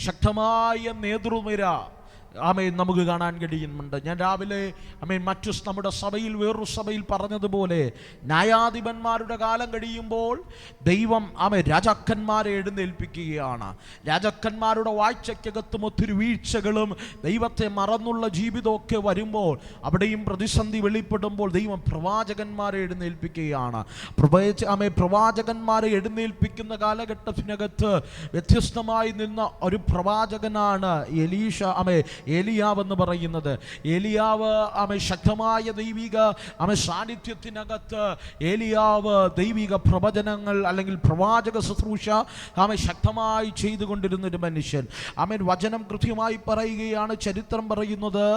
ശക്തമായ നേതൃനിര നമുക്ക് കാണാൻ കഴിയുന്നുണ്ട്. ഞാൻ രാവിലെ മറ്റു നമ്മുടെ സഭയിൽ വേറൊരു സഭയിൽ പറഞ്ഞതുപോലെ ന്യായാധിപന്മാരുടെ കാലം കഴിയുമ്പോൾ ദൈവം രാജാക്കന്മാരെ എഴുന്നേൽപ്പിക്കുകയാണ്. രാജാക്കന്മാരുടെ വാഴ്ചയ്ക്കകത്തും ഒത്തിരി വീഴ്ചകളും ദൈവത്തെ മറന്നുള്ള ജീവിതമൊക്കെ വരുമ്പോൾ അവിടെയും പ്രതിസന്ധി വെളിപ്പെടുമ്പോൾ ദൈവം പ്രവാചകന്മാരെ എഴുന്നേൽപ്പിക്കുകയാണ്. പ്രവാചകന്മാരെ എഴുന്നേൽപ്പിക്കുന്ന കാലഘട്ടത്തിനകത്ത് വ്യത്യസ്തമായി നിന്ന ഒരു പ്രവാചകനാണ് ഏലിയാവ് എന്ന് പറയുന്നത്. ഏലിയാവ് ശക്തമായ ദൈവിക സാന്നിധ്യത്തിനകത്ത് ഏലിയാവ് ദൈവിക പ്രവചനങ്ങൾ അല്ലെങ്കിൽ പ്രവാചക ശുശ്രൂഷ ശക്തമായി ചെയ്തുകൊണ്ടിരുന്നൊരു മനുഷ്യൻ. വചനം കൃത്യമായി പറയുകയാണ്, ചരിത്രം പറയുന്നത്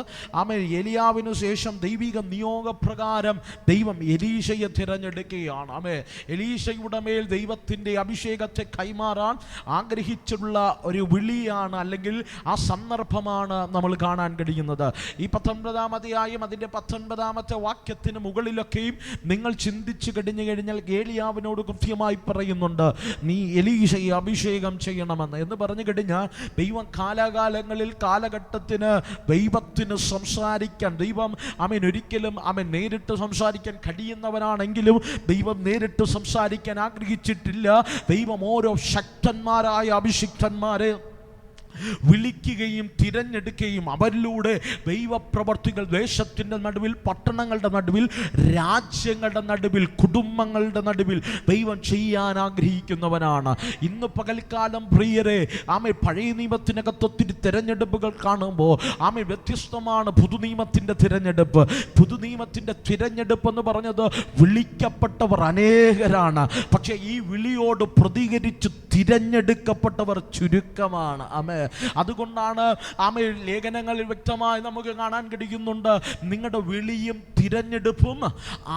ഏലിയാവിനു ശേഷം ദൈവിക നിയോഗപ്രകാരം ദൈവം എലീശയെ തിരഞ്ഞെടുക്കുകയാണ്. എലീശയുടെ മേൽ ദൈവത്തിൻ്റെ അഭിഷേകത്തെ കൈമാറാൻ ആഗ്രഹിച്ചുള്ള ഒരു വിളിയാണ്, അല്ലെങ്കിൽ ആ സന്ദർഭമാണ് നമ്മൾ കാണാൻ കഴിയുന്നത്. ഈ 19-ാം അധ്യായം അതിൻ്റെ 19-ാമത്തെ വാക്യത്തിന് മുകളിലൊക്കെയും നിങ്ങൾ ചിന്തിച്ചു കഴിഞ്ഞാൽ ഏലിയാവിനോട് കൃത്യമായി പറയുന്നുണ്ട്, നീ എലീശയെ അഭിഷേകം ചെയ്യണമെന്ന് എന്ന് പറഞ്ഞു കഴിഞ്ഞാൽ ദൈവം കാലാകാലങ്ങളിൽ കാലഘട്ടത്തിന് ദൈവത്തിന് സംസാരിക്കാൻ ദൈവം ഒരിക്കലും നേരിട്ട് സംസാരിക്കാൻ കഴിയുന്നവനാണെങ്കിലും ദൈവം നേരിട്ട് സംസാരിക്കാൻ ആഗ്രഹിച്ചിട്ടില്ല. ദൈവം ഓരോ ശക്തന്മാരായ അഭിഷിക്തന്മാരെ വിളിക്കുകയും തിരഞ്ഞെടുക്കുകയും അവരിലൂടെ ദൈവപ്രവർത്തികൾ ദേശത്തിൻ്റെ നടുവിൽ, പട്ടണങ്ങളുടെ നടുവിൽ, രാജ്യങ്ങളുടെ നടുവിൽ, കുടുംബങ്ങളുടെ നടുവിൽ ദൈവം ചെയ്യാൻ ആഗ്രഹിക്കുന്നവനാണ്. ഇന്ന് പകൽക്കാലം പ്രിയരെ പഴയ നിയമത്തിനകത്ത് ഒത്തിരി തിരഞ്ഞെടുപ്പുകൾ കാണുമ്പോൾ വ്യത്യസ്തമാണ് പുതുനിയമത്തിൻ്റെ തിരഞ്ഞെടുപ്പ്. പുതുനിയമത്തിൻ്റെ തിരഞ്ഞെടുപ്പ് എന്ന് പറഞ്ഞത് വിളിക്കപ്പെട്ടവർ അനേകരാണ്, പക്ഷേ ഈ വിളിയോട് പ്രതികരിച്ച് തിരഞ്ഞെടുക്കപ്പെട്ടവർ ചുരുക്കമാണ്. അതുകൊണ്ടാണ് ലേഖനങ്ങളിൽ വ്യക്തമായി നമുക്ക് കാണാൻ കഴിയുന്നുണ്ട്, നിങ്ങളുടെ വിളിയും തിരഞ്ഞെടുപ്പും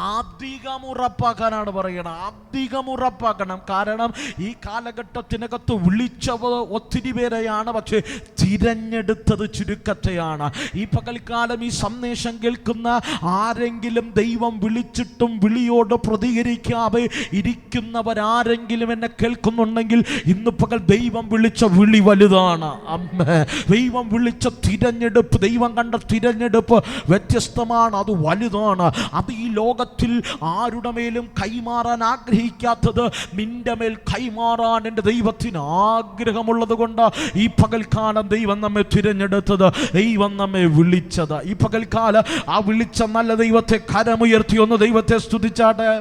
അധികം ഉറപ്പാക്കാനാണ് പറയുന്നത്. അധികം ഉറപ്പാക്കണം. കാരണം ഈ കാലഘട്ടത്തിനകത്ത് വിളിച്ചവർ ഒത്തിരി പേരെയാണ്, പക്ഷേ തിരഞ്ഞെടുത്തത് ചുരുക്കത്തെയാണ്. ഈ പകൽക്കാലം ഈ സന്ദേശം കേൾക്കുന്ന ആരെങ്കിലും ദൈവം വിളിച്ചിട്ടും വിളിയോട് പ്രതികരിക്കാതെ ഇരിക്കുന്നവരാരെങ്കിലും എന്നെ കേൾക്കുന്നുണ്ടെങ്കിൽ ഇന്ന് പകൽ ദൈവം വിളിച്ച വിളി വലുതാണ്. ദൈവം വിളിച്ച തിരഞ്ഞെടുപ്പ്, ദൈവം കണ്ട തിരഞ്ഞെടുപ്പ് വ്യത്യസ്തമാണ്, അത് വലുതാണ്. അത് ഈ ലോകത്തിൽ ആരുടെ മേലും കൈമാറാൻ ആഗ്രഹിക്കാത്തത് നിന്റെ മേൽ കൈമാറാൻ എൻ്റെ ദൈവത്തിന് ആഗ്രഹമുള്ളത് കൊണ്ട് ഈ പകൽക്കാലം ദൈവം നമ്മെ തിരഞ്ഞെടുത്തത്, ദൈവം നമ്മെ വിളിച്ചത്. ഈ പകൽക്കാലം ആ വിളിച്ച നല്ല ദൈവത്തെ കരമുയർത്തി ഒന്ന് ദൈവത്തെ സ്തുതിച്ചാട്ടെ.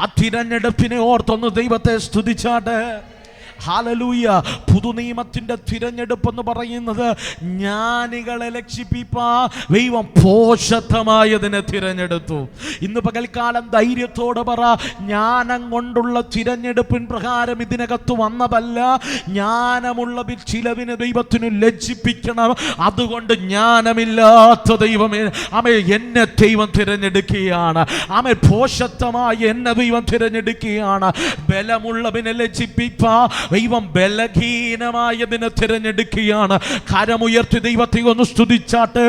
ആ തിരഞ്ഞെടുപ്പിനെ ഓർത്തൊന്ന് ദൈവത്തെ സ്തുതിച്ചാട്ടെ. ഹല്ലേലൂയ. പുതുനിയമത്തിന്റെ തിരഞ്ഞെടുപ്പ് എന്ന് പറയുന്നത് ജ്ഞാനികളെ ലക്ഷിപ്പിപ്പാൻ ദൈവം പോഷത്വമായതിനെ തിരഞ്ഞെടുത്തു. ഇന്ന് പകൽക്കാലം ധൈര്യത്തോടെ പറ, ജ്ഞാനം കൊണ്ടുള്ള തിരഞ്ഞെടുപ്പിൻ പ്രകാരം ഇതിനകത്ത് വന്നതല്ല. ജ്ഞാനമുള്ള ചിലവിനെ ദൈവത്തിന് ലജ്ജിപ്പിക്കണം. അതുകൊണ്ട് ജ്ഞാനമില്ലാത്ത ദൈവമേ എന്നെ ദൈവം തിരഞ്ഞെടുക്കുകയാണ്. പോഷത്വമായി എന്നെ ദൈവം തിരഞ്ഞെടുക്കുകയാണ്. ബലമുള്ളവനെ ലജ്ജിപ്പിപ്പാൻ ദൈവം ബലഹീനമായതിനെ തിരഞ്ഞെടുക്കുകയാണ്. കരമുയർത്തി ദൈവത്തെ ഒന്ന് സ്തുതിച്ചാട്ട്.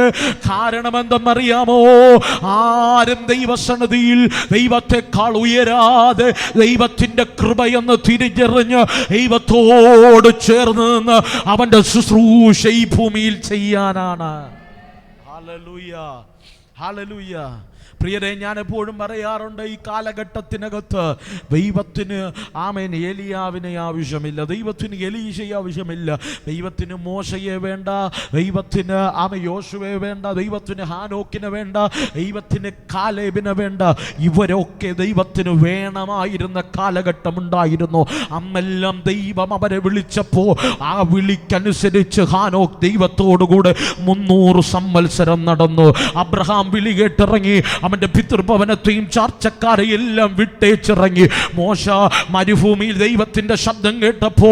കാരണം എന്തെന്നറിയാമോ? ആരും ദൈവസന്നിധിയിൽ ദൈവത്തെക്കാൾ ഉയരാതെ ദൈവത്തിന്റെ കൃപയെന്ന് തിരിച്ചറിഞ്ഞ് ദൈവത്തോട് ചേർന്ന് നിന്ന് അവന്റെ ശുശ്രൂഷ ഈ ഭൂമിയിൽ ചെയ്യാനാണ്. Hallelujah, hallelujah. പ്രിയരെ, ഞാൻ എപ്പോഴും പറയാറുണ്ട്, ഈ കാലഘട്ടത്തിനകത്ത് ദൈവത്തിന് ഏലിയാവിനെ ആവശ്യമില്ല, ദൈവത്തിന് എലീശയെ ആവശ്യമില്ല, ദൈവത്തിന് മോശയെ വേണ്ട, ദൈവത്തിന് യോശുവയെ വേണ്ട, ദൈവത്തിന് ഹാനോക്കിനെ വേണ്ട, ദൈവത്തിന് കാലേബിനെ വേണ്ട. ഇവരൊക്കെ ദൈവത്തിന് വേണമായിരുന്ന കാലഘട്ടമുണ്ടായിരുന്നു. അന്നെല്ലാം ദൈവം അവരെ വിളിച്ചപ്പോൾ ആ വിളിക്കനുസരിച്ച് ഹാനോക്ക് ദൈവത്തോടുകൂടെ 300 സംവത്സരം നടന്നു. അബ്രഹാം വിളി കേട്ടിറങ്ങി അവന്റെ പിതൃഭവനത്തെയും ചാർച്ചക്കാരെയെല്ലാം വിട്ടേച്ചിറങ്ങി. മോശ മരുഭൂമിയിൽ ദൈവത്തിന്റെ ശബ്ദം കേട്ടപ്പോ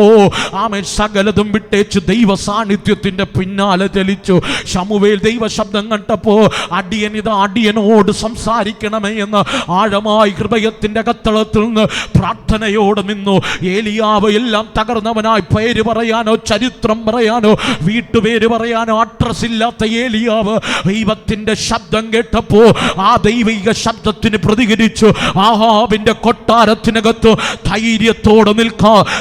സകലതും വിട്ടേച്ച് ദൈവ സാന്നിധ്യത്തിന്റെ പിന്നാലെ ചലിച്ചു. ശമൂവേൽ ദൈവ ശബ്ദം കണ്ടപ്പോ അടിയനോട് സംസാരിക്കണമേ എന്ന് ആഴമായി ഹൃദയത്തിന്റെ കത്തളത്തിൽ നിന്ന് പ്രാർത്ഥനയോടെ നിന്നു. ഏലിയാവ് എല്ലാം തകർന്നവനായി പേര് പറയാനോ ചരിത്രം പറയാനോ വീട്ടുപേര് പറയാനോ അഡ്രസ് ഇല്ലാത്ത ഏലിയാവ് ദൈവത്തിന്റെ ശബ്ദം കേട്ടപ്പോ ആ ദൈവിക ശബ്ദത്തിന് പ്രതികരിച്ചു ആഹാബിന്റെ കൊട്ടാരത്തിനകത്ത് ധൈര്യത്തോടെ നിൽക്കാൻ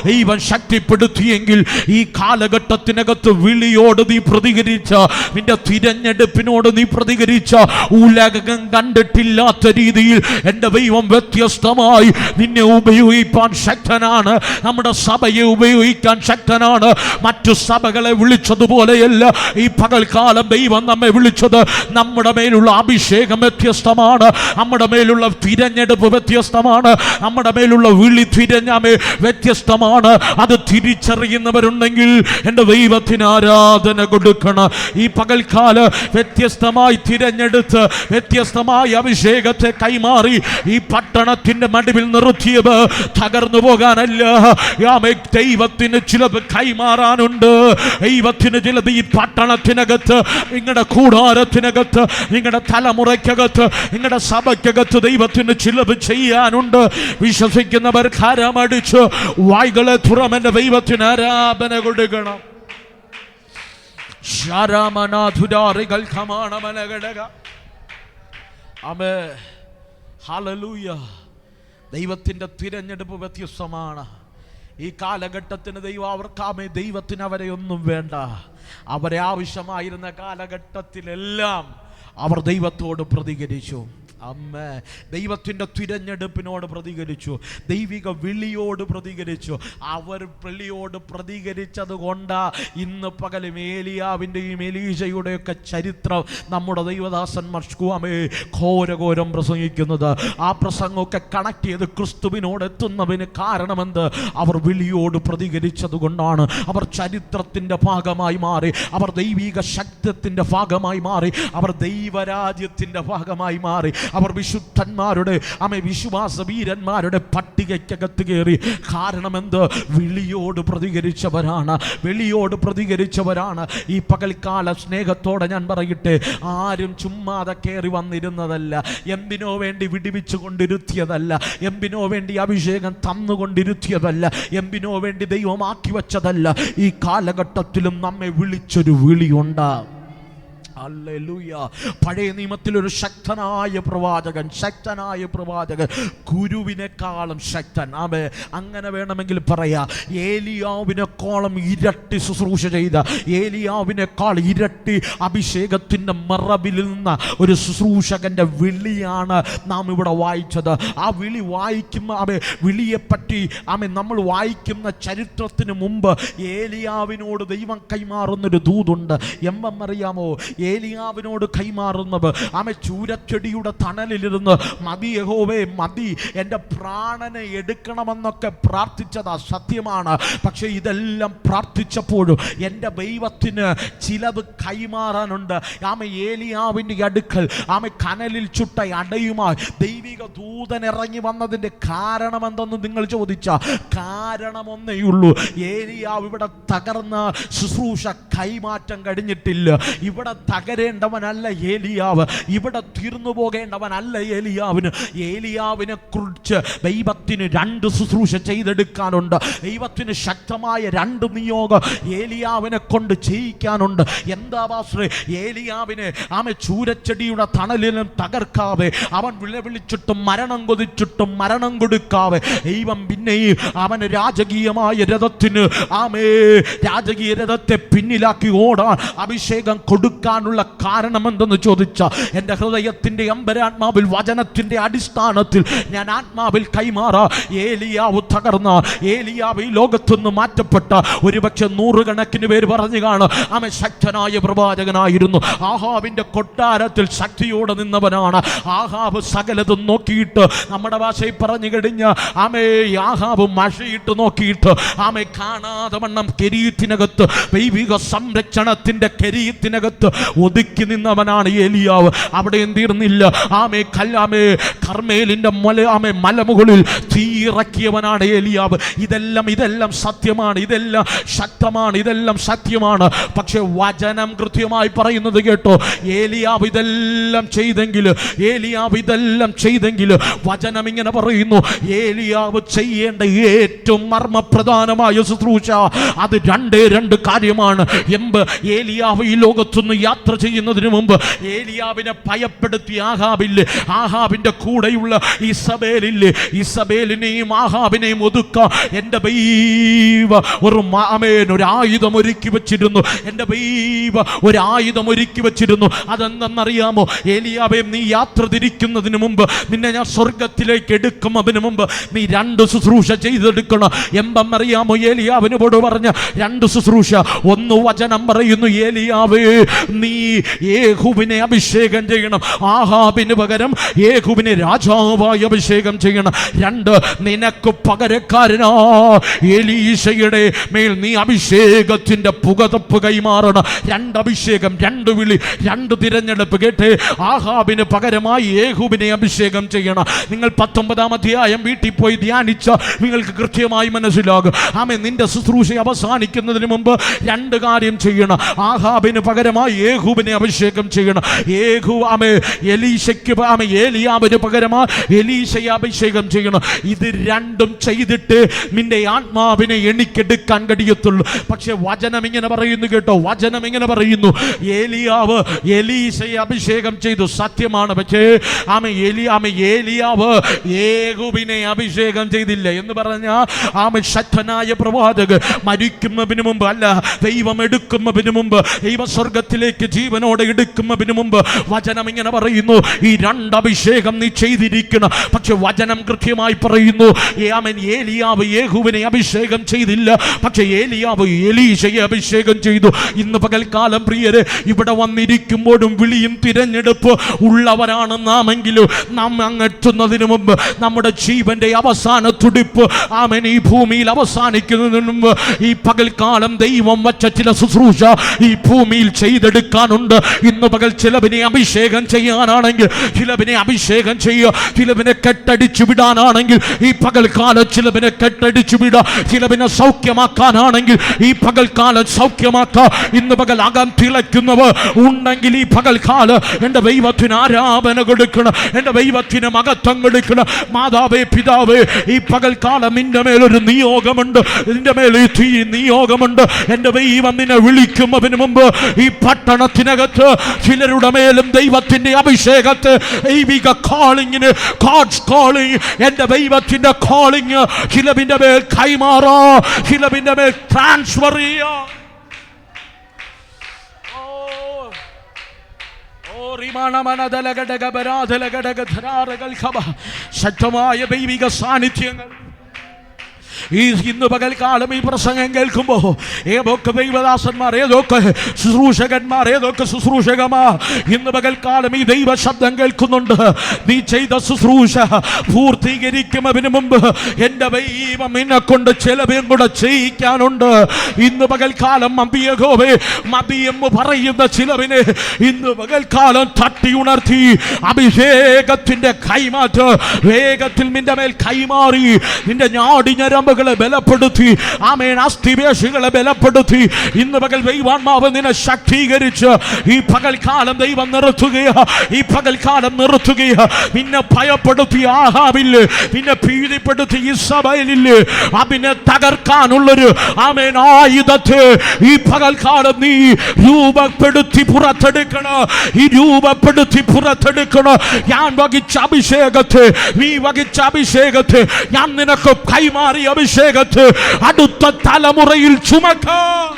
ദൈവം ശക്തിപ്പെടുത്തിയെങ്കിൽ ഈ കാലഘട്ടത്തിനകത്ത് വിളിയോട് നീ പ്രതികരിച്ച, നിന്റെ തിരഞ്ഞെടുപ്പിനോട് നീ പ്രതികരിച്ച, ഉലകം കണ്ടിട്ടില്ലാത്ത രീതിയിൽ എൻ്റെ ദൈവം വ്യത്യസ്തമായി നിന്നെ ഉപയോഗിക്കാൻ ശക്തനാണ്. നമ്മുടെ സഭയെ ഉപയോഗിക്കാൻ ശക്തനാണ്. മറ്റു സഭകളെ വിളിച്ചതുപോലെയല്ല ഈ പകൽക്കാലം ദൈവം നമ്മെ വിളിച്ചത്. നമ്മുടെ മേലുള്ള അഭിഷേകം വ്യത്യസ്തമാണ്, നമ്മുടെ മേലുള്ള തിരഞ്ഞെടുപ്പ് വ്യത്യസ്തമാണ്, നമ്മുടെ മേലുള്ള വിളി തിരഞ്ഞാമേ വ്യത്യസ്തമാണ്. അത് തിരിച്ചറിയുന്നവരുണ്ടെങ്കിൽ എൻ്റെ ദൈവത്തിന് ആരാധന കൊടുക്കണം. ഈ പകൽക്കാല വ്യത്യസ്തമായി തിരഞ്ഞെടുത്ത് വ്യത്യസ്തമായ അഭിഷേകത്തെ കൈമാറി ഈ പട്ടണത്തിന്റെ നടുവിൽ നിർത്തിയത് തകർന്നു പോകാനല്ല. ദൈവത്തിന് ചിലത് കൈമാറാനുണ്ട്. ദൈവത്തിന് ചിലത് ഈ പട്ടണത്തിനകത്ത്, നിങ്ങളുടെ കൂടാരത്തിനകത്ത്, നിങ്ങളുടെ തലമുറയ്ക്കകത്ത്, നിങ്ങളുടെ സഭയ്ക്കകത്ത് ദൈവത്തിന് ചിലത് ചെയ്യാനുണ്ട്. വിശ്വസിക്കുന്നവർ കരമടിച്ച് വായ്കളെ തുറമെന്റെ ദൈവത്തിന് ആരാധന കൊടുക്കണം. ദൈവത്തിന്റെ തിരഞ്ഞെടുപ്പ് വ്യത്യസ്തമാണ്. ഈ കാലഘട്ടത്തിന് ദൈവം ദൈവത്തിന് അവരെ ഒന്നും വേണ്ട. അവരെ ആവശ്യമായിരുന്ന കാലഘട്ടത്തിലെല്ലാം അവർ ദൈവത്തോട് പ്രതികരിച്ചു. ദൈവത്തിൻ്റെ തിരഞ്ഞെടുപ്പിനോട് പ്രതികരിച്ചു, ദൈവിക വിളിയോട് പ്രതികരിച്ചു. അവർ വിളിയോട് പ്രതികരിച്ചത് കൊണ്ടാ ഇന്ന് പകലും ഏലിയാവിൻ്റെയും എലീശയുടെയൊക്കെ ചരിത്രം നമ്മുടെ ദൈവദാസന്മാർ ഘോരഘോരം പ്രസംഗിക്കുന്നത്. ആ പ്രസംഗമൊക്കെ കണക്ട് ചെയ്ത് ക്രിസ്തുവിനോട് എത്തുന്നതിന് കാരണമെന്ത്? അവർ വിളിയോട് പ്രതികരിച്ചത് കൊണ്ടാണ്. അവർ ചരിത്രത്തിൻ്റെ ഭാഗമായി മാറി, അവർ ദൈവിക ശക്തത്തിൻ്റെ ഭാഗമായി മാറി, അവർ ദൈവരാജ്യത്തിൻ്റെ ഭാഗമായി മാറി, അവർ വിശുദ്ധന്മാരുടെ വിശ്വാസ വീരന്മാരുടെ പട്ടികയ്ക്കകത്ത് കയറി. കാരണം എന്ത്? വിളിയോട് പ്രതികരിച്ചവരാണ്, വിളിയോട് പ്രതികരിച്ചവരാണ്. ഈ പകൽക്കാല സ്നേഹത്തോടെ ഞാൻ പറയട്ടെ, ആരും ചുമ്മാതെ കയറി വന്നിരുന്നതല്ല, എന്തിനോ വേണ്ടി വിടിവിച്ചു കൊണ്ടിരുത്തിയതല്ല, എന്തിനോ വേണ്ടി അഭിഷേകം തന്നുകൊണ്ടിരുത്തിയതല്ല, എന്തിനോ വേണ്ടി ദൈവമാക്കി വച്ചതല്ല. ഈ കാലഘട്ടത്തിലും നമ്മെ വിളിച്ചൊരു വിളിയുണ്ട്. ഹല്ലേലൂയ. പഴയ നിയമത്തിൽ ഒരു ശക്തനായ പ്രവാചകൻ ഗുരുവിനെക്കാളും ശക്തൻ. അങ്ങനെ വേണമെങ്കിൽ പറയാ. ഏലിയാവിനെക്കാളും ഇരട്ടി ശുശ്രൂഷ ചെയ്ത, ഏലിയാവിനേക്കാൾ ഇരട്ടി അഭിഷേകത്തിന്റെ മറവിൽ നിന്ന ഒരു ശുശ്രൂഷകന്റെ വിളിയാണ് നാം ഇവിടെ വായിച്ചത്. ആ വിളി വായിക്കുന്ന വിളിയെപ്പറ്റി നമ്മൾ വായിക്കുന്ന ചരിത്രത്തിന് മുമ്പ് ഏലിയാവിനോട് ദൈവം കൈമാറുന്നൊരു ദൂതുണ്ട്. അറിയാമോ? ഏലിയാവിനോട് കൈമാറുന്നത് ചൂരച്ചെടിയുടെ തണലിലിരുന്ന് മതി യഹോവേ മതി, എൻ്റെ പ്രാണനെ എടുക്കണമെന്നൊക്കെ പ്രാർത്ഥിച്ചതാ, സത്യമാണ്. പക്ഷെ ഇതെല്ലാം പ്രാർത്ഥിച്ചപ്പോഴും എൻ്റെ ദൈവത്തിന് ചിലത് കൈമാറാനുണ്ട്. ഏലിയാവിൻ്റെ അടുക്കൽ കനലിൽ ചുട്ട അടയുമായി ദൈവിക ദൂതൻ ഇറങ്ങി വന്നതിൻ്റെ കാരണം എന്തെന്ന് നിങ്ങൾ ചോദിച്ച കാരണമൊന്നേയുള്ളൂ. ഏലിയാവ് ഇവിടെ തകർന്ന ശുശ്രൂഷ കൈമാറ്റം കഴിഞ്ഞിട്ടില്ല. ഇവിടെ തകരേണ്ടവനല്ല ഏലിയാവ്, ഇവിടെ തീർന്നു പോകേണ്ടവനല്ല ഏലിയാവിന്. ഏലിയാവിനെ കുറിച്ച് ദൈവത്തിന് രണ്ട് ശുശ്രൂഷ ചെയ്തെടുക്കാനുണ്ട്. ദൈവത്തിന് ശക്തമായ രണ്ട് നിയോഗം ഏലിയാവിനെ കൊണ്ട് ചെയ്യിക്കാനുണ്ട്. എന്താ പാസ്റ്ററേ? ഏലിയാവിനെ ചൂരച്ചെടിയുടെ തണലിലും തകർക്കാതെ, അവൻ വിളിച്ചിട്ടും മരണം കൊതിച്ചിട്ടും മരണം കൊടുക്കാതെ ദൈവം പിന്നെയും അവന് രാജകീയമായ രഥത്തിന് രാജകീയ രഥത്തെ പിന്നിലാക്കി ഓടാൻ അഭിഷേകം കൊടുക്കാനുള്ള കാരണം എന്തെന്ന് ചോദിച്ചാൽ, എൻ്റെ ഹൃദയത്തിൻ്റെ അമ്പരാത്മാവിൽ വചനത്തിൻ്റെ അടിസ്ഥാനത്തിൽ ഞാൻ ആത്മാവിൽ കൈമാറാ. ഏലിയാവ് തകർന്ന, ഏലിയാവ് ഈ ലോകത്തുനിന്ന് മാറ്റപ്പെട്ട ഒരുപക്ഷെ നൂറുകണക്കിന് പേര് പറഞ്ഞു കാണും അവൻ ശക്തനായ പ്രവാചകനായിരുന്നു. ആഹാബിന്റെ കൊട്ടാരത്തിൽ ശക്തിയോടെ നിന്നവനാണ്. ആഹാബ് സകലതും നോക്കിയിട്ട്, നമ്മുടെ ഭാഷയിൽ പറഞ്ഞു കഴിഞ്ഞ ആഹാബ് മഴയിട്ട് നോക്കിയിട്ട് കാണാതെ വണ്ണം കെരീത്തിനകത്ത്, ദൈവിക സംരക്ഷണത്തിന്റെ കെരീത്തിനകത്ത് ഒതുക്കി നിന്നവനാണ് ഏലിയാവ്. അവിടെയും തീർന്നില്ല. കർമ്മേലിന്റെ മലമുകളിൽ തീയിറക്കിയവനാണ് ഏലിയാവ്. ഇതെല്ലാം സത്യമാണ്, ഇതെല്ലാം ശക്തമാണ്, ഇതെല്ലാം സത്യമാണ്. പക്ഷെ വചനം കൃത്യമായി പറയുന്നത് കേട്ടോ, ഏലിയാവ് ഇതെല്ലാം ചെയ്തെങ്കിൽ വചനം ഇങ്ങനെ പറയുന്നു, ഏലിയാവ് ചെയ്യേണ്ട ഏറ്റവും മർമ്മപ്രധാനമായ ശുശ്രൂഷ അത് രണ്ട് കാര്യമാണ്. ഏലിയാവ് ഈ ലോകത്തുനിന്ന് യാത്ര ചെയ്യുന്നതിന് മുമ്പ് ഏലിയാവിനെ ഭയപ്പെടുത്തി ആഹാബിന്റെ കൂടെയുള്ള ഇസബേലിനെയും ആഹാബിനെയും ഒതുക്കാൻ എൻ്റെ ദൈവ ഒരു ആയുധം ഒരുക്കി വെച്ചിരുന്നു. എൻ്റെ ദൈവ ഒരു ആയുധം ഒരുക്കി വെച്ചിരുന്നു. അതെന്തെന്നറിയാമോ? ഏലിയാവേ, നീ യാത്ര തിരിക്കുന്നതിന് മുമ്പ്, നിന്നെ ഞാൻ സ്വർഗത്തിലേക്ക് എടുക്കും, അതിനു മുമ്പ് നീ 2 ശുശ്രൂഷ ചെയ്തെടുക്കണം. എന്തെന്നറിയാമോ ഏലിയാവിനോട് പറഞ്ഞ 2 ശുശ്രൂഷ? ഒന്ന്, വചനം പറയുന്നു, ഏലിയാവേ, നീ യേഹൂവിനെ അഭിഷേകം ചെയ്യണം. ആഹാബിന് പകരം യേഹൂവിനെ രാജാവായി അഭിഷേകം ചെയ്യണം. 2, നിനക്ക് പകരക്കാരനാ എലീശയുടെ മേൽ നീ അഭിഷേകത്തിന്റെ പുകതപ്പ് കൈമാറണം. 2 അഭിഷേകം, 2 വിളി, 2 തിരഞ്ഞെടുപ്പ്. കേട്ടേ, ആഹാബിന് പകരമായി യേഹൂവിനെ അഭിഷേകം ചെയ്യണം. നിങ്ങൾ 19-ാം അധ്യായം വീട്ടിൽ പോയി ധ്യാനിച്ച നിങ്ങൾക്ക് കൃത്യമായി മനസ്സിലാകും. ആമേൻ. നിന്റെ ശുശ്രൂഷ അവസാനിക്കുന്നതിന് മുമ്പ് 2 കാര്യം ചെയ്യണം. ആഹാബിന് പകരമായി യേഹൂവിനെ അഭിഷേകം ചെയ്യണം. ഏലിയാവിന് പകരമായി എലീശയെ അഭിഷേകം ചെയ്യണം. ഇത് 2ഉം ചെയ്തിട്ട് നിന്റെ ആത്മാവിനെ എണിക്കെടുക്കാൻ കഴിയത്തുള്ളൂ. പക്ഷെ വചനം ഇങ്ങനെ പറയുന്നു, കേട്ടോ, വചനം ഇങ്ങനെ പറയുന്നു, ഏലിയാവ് എലീശയെ അഭിഷേകം ചെയ്തു. സത്യമാണ്. പക്ഷേ ഏലിയാവ് യേഹൂവിനെ അഭിഷേകം ചെയ്തില്ല എന്ന് പറഞ്ഞാൽ ശക്തനായ പ്രവാചകൻ മരിക്കുന്നതിന് മുമ്പ്, അല്ല, ദൈവം എടുക്കുന്നതിന് മുമ്പ്, ദൈവ സ്വർഗത്തിലേക്ക് ജീവനോടെ എടുക്കുന്നതിന് മുമ്പ് വചനം ഇങ്ങനെ പറയുന്നു, ഈ 2 അഭിഷേകം നീ ചെയ്തിരിക്കണം. പക്ഷെ വചനം കൃത്യമായി പറയുന്നു, ഏലിയാവ് യേഹൂവിനെ അഭിഷേകം ചെയ്തില്ല, പക്ഷെ ഏലിയാവ് എലീശയെ അഭിഷേകം ചെയ്തു. ഇന്ന് പകൽക്കാലം പ്രിയരെ, ഇവിടെ വന്നിരിക്കുമ്പോഴും വിളിയും തിരഞ്ഞെടുപ്പ് ഉള്ളവരാണ് നാമെങ്കിലും നാം അങ്ങെത്തുന്നതിന് മുമ്പ്, നമ്മുടെ ജീവന്റെ അവസാന തുടിപ്പ് ഈ ഭൂമിയിൽ അവസാനിക്കുന്നതിന് മുമ്പ്, ഈ പകൽക്കാലം ദൈവം വച്ച ചില ശുശ്രൂഷ ഈ ഭൂമിയിൽ ചെയ്തെടുക്കാനുണ്ട്. ഇന്ന് പകൽ ചിലവിനെ അഭിഷേകം ചെയ്യാനാണെങ്കിൽ ചിലവിനെ അഭിഷേകം ചെയ്യുക, ചിലവിനെ കെട്ടടിച്ചു വിടാനാണെങ്കിൽ ഈ പകൽക്കാലം ചിലവിനെ കെട്ടടിച്ചു വിടുക, ചിലവിനെ സൗഖ്യമാക്കാനാണെങ്കിൽ ഈ പകൽക്കാലം സൗഖ്യമാക്കാം. ഇന്ന് പകൽ അകം തിളയ്ക്കുന്നവർ ഉണ്ടെങ്കിൽ ഈ പകൽക്കാലം എൻ്റെ ദൈവത്തിന് ആരാധന കൊടുക്കണം, എൻ്റെ ദൈവത്തിന് മഹത്വം കൊടുക്കണം. മാതാവേ, പിതാവേ, ഈ പകൽക്കാലം നിന്റെ മേലൊരു നിയോഗമുണ്ട്, നിന്റെ മേൽ ഈ നിയോഗമുണ്ട്. എൻ്റെ ദൈവം നിന്നെ വിളിക്കുന്നതിന് മുമ്പ് ഈ പട്ടണത്തിനകത്ത് ചിലരുടെ മേലും ദൈവത്തിന്റെ അഭിഷേകത്തെ, ദൈവിക കോളിങ്ങിന്, ഗോഡ്സ് കോളിംഗ്, എൻ്റെ ദൈവത്തിന്റെ കോളിംഗ് ചിലവിന്റെ മേൽ കൈമാറാ, ചിലവിന്റെ മേൽ ട്രാൻസ്ഫർ ചെയ്യാ. ശക്തമായ ദൈവിക സാന്നിധ്യങ്ങൾ ഇന്ന് പകൽക്കാലം ഈ പ്രസംഗം കേൾക്കുമ്പോൾ ഏതൊക്കെ ദൈവദാസന്മാർ, ഏതൊക്കെ ശുശ്രൂഷകന്മാർ, ഏതൊക്കെ ശുശ്രൂഷകമാർ ഇന്ന് പകൽക്കാലം ഈ ദൈവ ശബ്ദം കേൾക്കുന്നുണ്ട്. നീ ചെയ്ത ശുശ്രൂഷ പൂർത്തീകരിക്കുന്നതിന് മുമ്പ് എൻ്റെ ദൈവം എന്നെ കൊണ്ട് ചിലവും കൂടെ ചെയ്യിക്കാനുണ്ട്. ഇന്ന് പകൽക്കാലം മതിയെന്ന് പറയുന്ന ചിലവിനെ ഇന്ന് പകൽക്കാലം തട്ടി ഉണർത്തി അഭിഷേകത്തിന്റെ കൈമാറ്റ വേഗത്തിൽ നിന്റെ മേൽ കൈമാറി നിന്റെ ഞാടിഞ്ഞരമ്പുകളെ ബലപ്പെടുത്തി, ആമേൻ, അസ്ഥിപേശികളെ ബലപ്പെടുത്തി ഇന്ന് പകൽ ദൈവാത്മാവ് നിന്നെ ശക്തീകരിച്ച് ഈ പകൽക്കാലം ദൈവം നിർത്തുകയാ, ഈ പകൽക്കാലം നിർത്തുകയാ. നിന്നെ ഭയപ്പെടുത്തി ആഹാബില്, നിന്നെ ഭീതിപ്പെടുത്തി ഇസബേലില്, അതിനെ തകർക്കാനുള്ളൊരു ആമേൻ ആയുധത്തെ ഈ പകൽക്കാലം നീ രൂപപ്പെടുത്തി പുറത്തെടുക്കണം. ഈ രൂപപ്പെടുത്തി പുറത്തെടുക്കണം. ഞാൻ വഹിച്ച അഭിഷേകത്തെ, നീ വഹിച്ച അഭിഷേകത്തെ, ഞാൻ നിനക്ക് കൈമാറിയ അഭിഷേകത്തെ അടുത്ത തലമുറയിൽ ചുമക്കാം.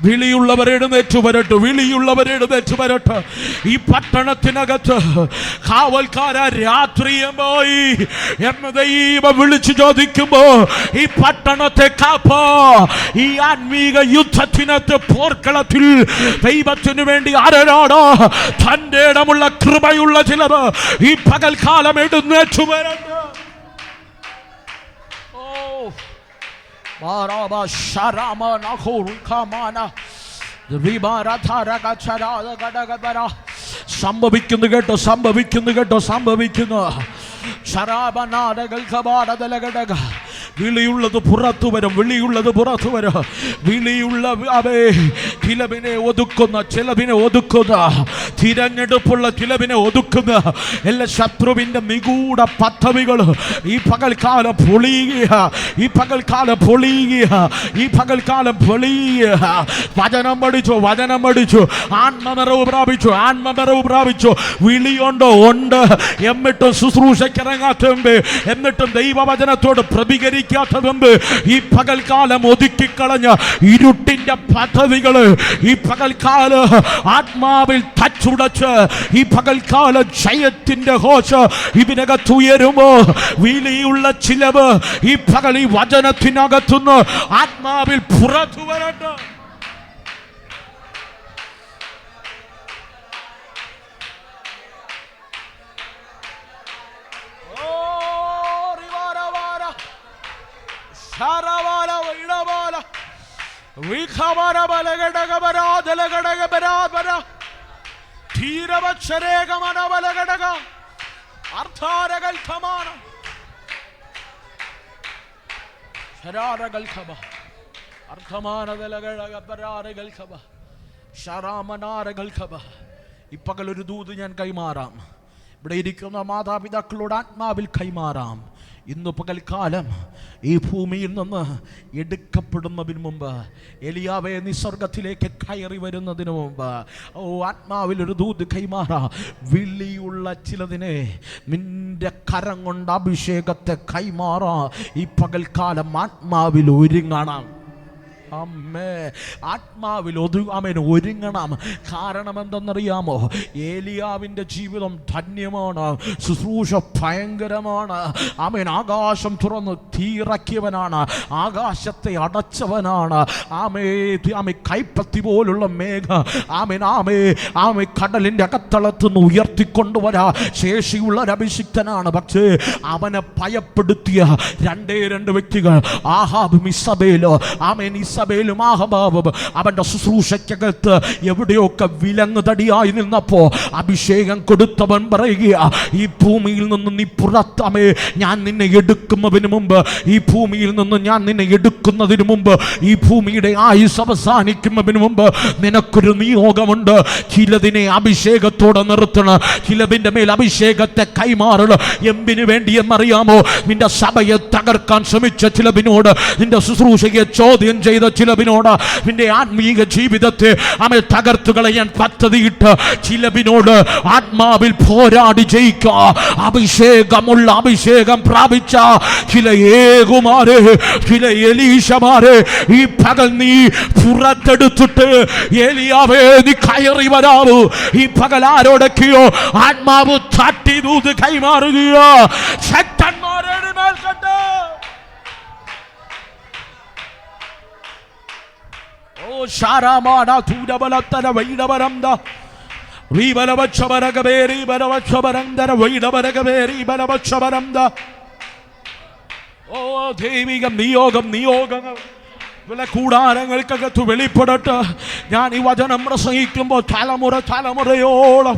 വിളിയുള്ളവർ എഴുന്നേറ്റ് വരട്ടെ, വിളിയുള്ളവർ എഴുന്നേറ്റ് വരട്ടെ. ഈ പട്ടണത്തിനകത്ത് കാവൽക്കാര രാത്രിയുമായി എന്ന് ദൈവം വിളിച്ചു ചോദിക്കുമ്പോ ഈ പട്ടണത്തെ കാപ്പാ. ഈ ആത്മീക യുദ്ധത്തിനകത്ത് പോർക്കളത്തിൽ ദൈവത്തിനു വേണ്ടി ആരാടാ തന്റെ ഇടമുള്ള കൃപയുള്ള ചിലവ് ഈ പകൽക്കാലം എഴുന്നേറ്റ് വരട്ടെ. സംഭവിക്കുന്നു കേട്ടോ, സംഭവിക്കുന്നു കേട്ടോ, സംഭവിക്കുന്നു. വിളിയുള്ളത് പുറത്തു വരും, വിളിയുള്ളത് പുറത്തു വരും. വിളിയുള്ള ചിലവിനെ ഒതുക്കുന്ന, ചിലവിനെ ഒതുക്കുന്ന, തിരഞ്ഞെടുപ്പുള്ള ചിലവിനെ ഒതുക്കുന്ന എല്ലാ ശത്രുവിന്റെ നിഗൂഢ പദ്ധതികൾ ഈ പകൽക്കാലം പൊളിയുക, ഈ പകൽക്കാലം പൊളിയുക, ഈ പകൽക്കാലം പൊളിയുക. വചനം പഠിച്ചു, വചനം പഠിച്ചു, ആത്മനിറവ് പ്രാപിച്ചു, ആത്മനിറവ് പ്രാപിച്ചു. വിളിയുണ്ടോ? ഉണ്ട്. എന്നിട്ടും ശുശ്രൂഷയ്ക്കിറങ്ങാത്തതുണ്ട്, എന്നിട്ടും ദൈവവചനത്തോട് പ്രതികരിക്കാത്തതുണ്ട്. ഈ പകൽക്കാലം ഒതുക്കിക്കളഞ്ഞ ഇരുട്ടിന്റെ പദ്ധതികള് ഈ പകൽക്കാല ആത്മാവിൽ തച്ചുടച്ച് ഈ പകൽക്കാല ജയത്തിന്റെ ഘോഷ ഇതിനകത്ത് ഉയരുമോ? വിളിയുള്ള ചിലവ് ഈ പകൽ ഈ വചനത്തിനകത്തുനിന്ന് ആത്മാവിൽ പുറത്തു വരട്ടെ. ഇപ്പകലൊരു ദൂത് ഞാൻ കൈമാറാം. ഇവിടെ ഇരിക്കുന്ന മാതാപിതാക്കളോട് ആത്മാവിൽ കൈമാറാം. ഇന്ന് പകൽക്കാലം ഈ ഭൂമിയിൽ നിന്ന് എടുക്കപ്പെടുന്നതിന് മുമ്പ്, എലിയാവേ നീ സ്വർഗത്തിലേക്ക് കയറി വരുന്നതിന് മുമ്പ്, ആത്മാവിലൊരു ദൂത് കൈമാറാ. വിളിയുള്ള ചിലതിനെ നിന്റെ കരം കൊണ്ട് അഭിഷേകത്തെ കൈമാറാ. ഈ പകൽക്കാലം ആത്മാവിൽ ഒരുങ്ങണം. അമ്മേ, ആത്മാവിൽ ഒരുങ്ങണം. കാരണം എന്തെന്നറിയാമോ? ഏലിയാവിൻ്റെ ജീവിതം ധന്യമാണ്, ശുശ്രൂഷ ഭയങ്കരമാണ്. ആമേൻ, ആകാശം തുറന്ന് തീറക്കിയവനാണ്, ആകാശത്തെ അടച്ചവനാണ്. ആമേ കൈപ്പത്തി പോലുള്ള മേഘ ആമേ കടലിൻ്റെ അകത്തളത്തുനിന്ന് ഉയർത്തിക്കൊണ്ടുവരാ ശേഷിയുള്ള ഒരു അഭിഷിക്തനാണ്. പക്ഷേ അവനെ ഭയപ്പെടുത്തിയ രണ്ട് വ്യക്തികൾ, ആഹാബും ഇസബേലും. ആമേൻ, ഇസബേലും ആഹാബും അവന്റെ ശുശ്രൂഷയ്ക്കകത്ത് എവിടെയൊക്കെ വിലങ്ങ് തടിയായി നിന്നപ്പോ അഭിഷേകം കൊടുത്തവൻ പറയുക, ഈ ഭൂമിയിൽ നിന്ന് നീ പുറത്തമേ, ഞാൻ നിന്നെ എടുക്കുന്നതിന് മുമ്പ്, ഈ ഭൂമിയിൽ നിന്ന് ഞാൻ നിന്നെ എടുക്കുന്നതിന് മുമ്പ്, ഈ ഭൂമിയുടെ ആയുസ് അവസാനിക്കുന്നതിന് മുമ്പ് നിനക്കൊരു നിയോഗമുണ്ട്. ചിലതിനെ അഭിഷേകത്തോടെ നിർത്തണം, ചിലതിൻ്റെ മേൽ അഭിഷേകത്തെ കൈമാറണം. എന്തിനു വേണ്ടി എന്നറിയാമോ? നിന്റെ സഭയെ തകർക്കാൻ ശ്രമിച്ച ചിലതിനോട്, നിന്റെ ശുശ്രൂഷയെ ചോദ്യം ചെയ്ത ചിലതിനോട്, നിന്റെ ആത്മീക ജീവിതത്തെ തകർത്തു കളയാൻ പദ്ധതിയിട്ട് ചിലതിനോട് ആത്മാവിൽ പോരാടി ജയിക്കുക. അഭിഷേകമുള്ള അഭിഷേകം പ്രാപിച്ച ചില ഏകുമാരെ, ചില എലീശമാരെ ഈ പകൽ നീ പുറത്തെടുത്തിട്ട് ഏലിയാവേ നീ കയറി വരാവൂ. ഈ പകൽ ആരോടൊക്കെയോ ആത്മാവ് തട്ടി ദൂത് കൈമാറുകയോ ശക്തന്മാരെ മേൽക്കട്ടെ. ഓ ശാരാമാന തൂരബലത്തര വൈഡവരംദ റീബലവക്ഷബരകബേരി ബലവക്ഷബരംദര വൈഡവരകബേരി ബലവക്ഷബരംദ. ഓ ദൈവികം നിയോഗങ്ങൾ കൂടാരങ്ങൾക്കകത്ത് വെളിപ്പെടട്ടെ. ഞാൻ ഈ വചനം പ്രസംഗിക്കുമ്പോൾ തലമുറയോളം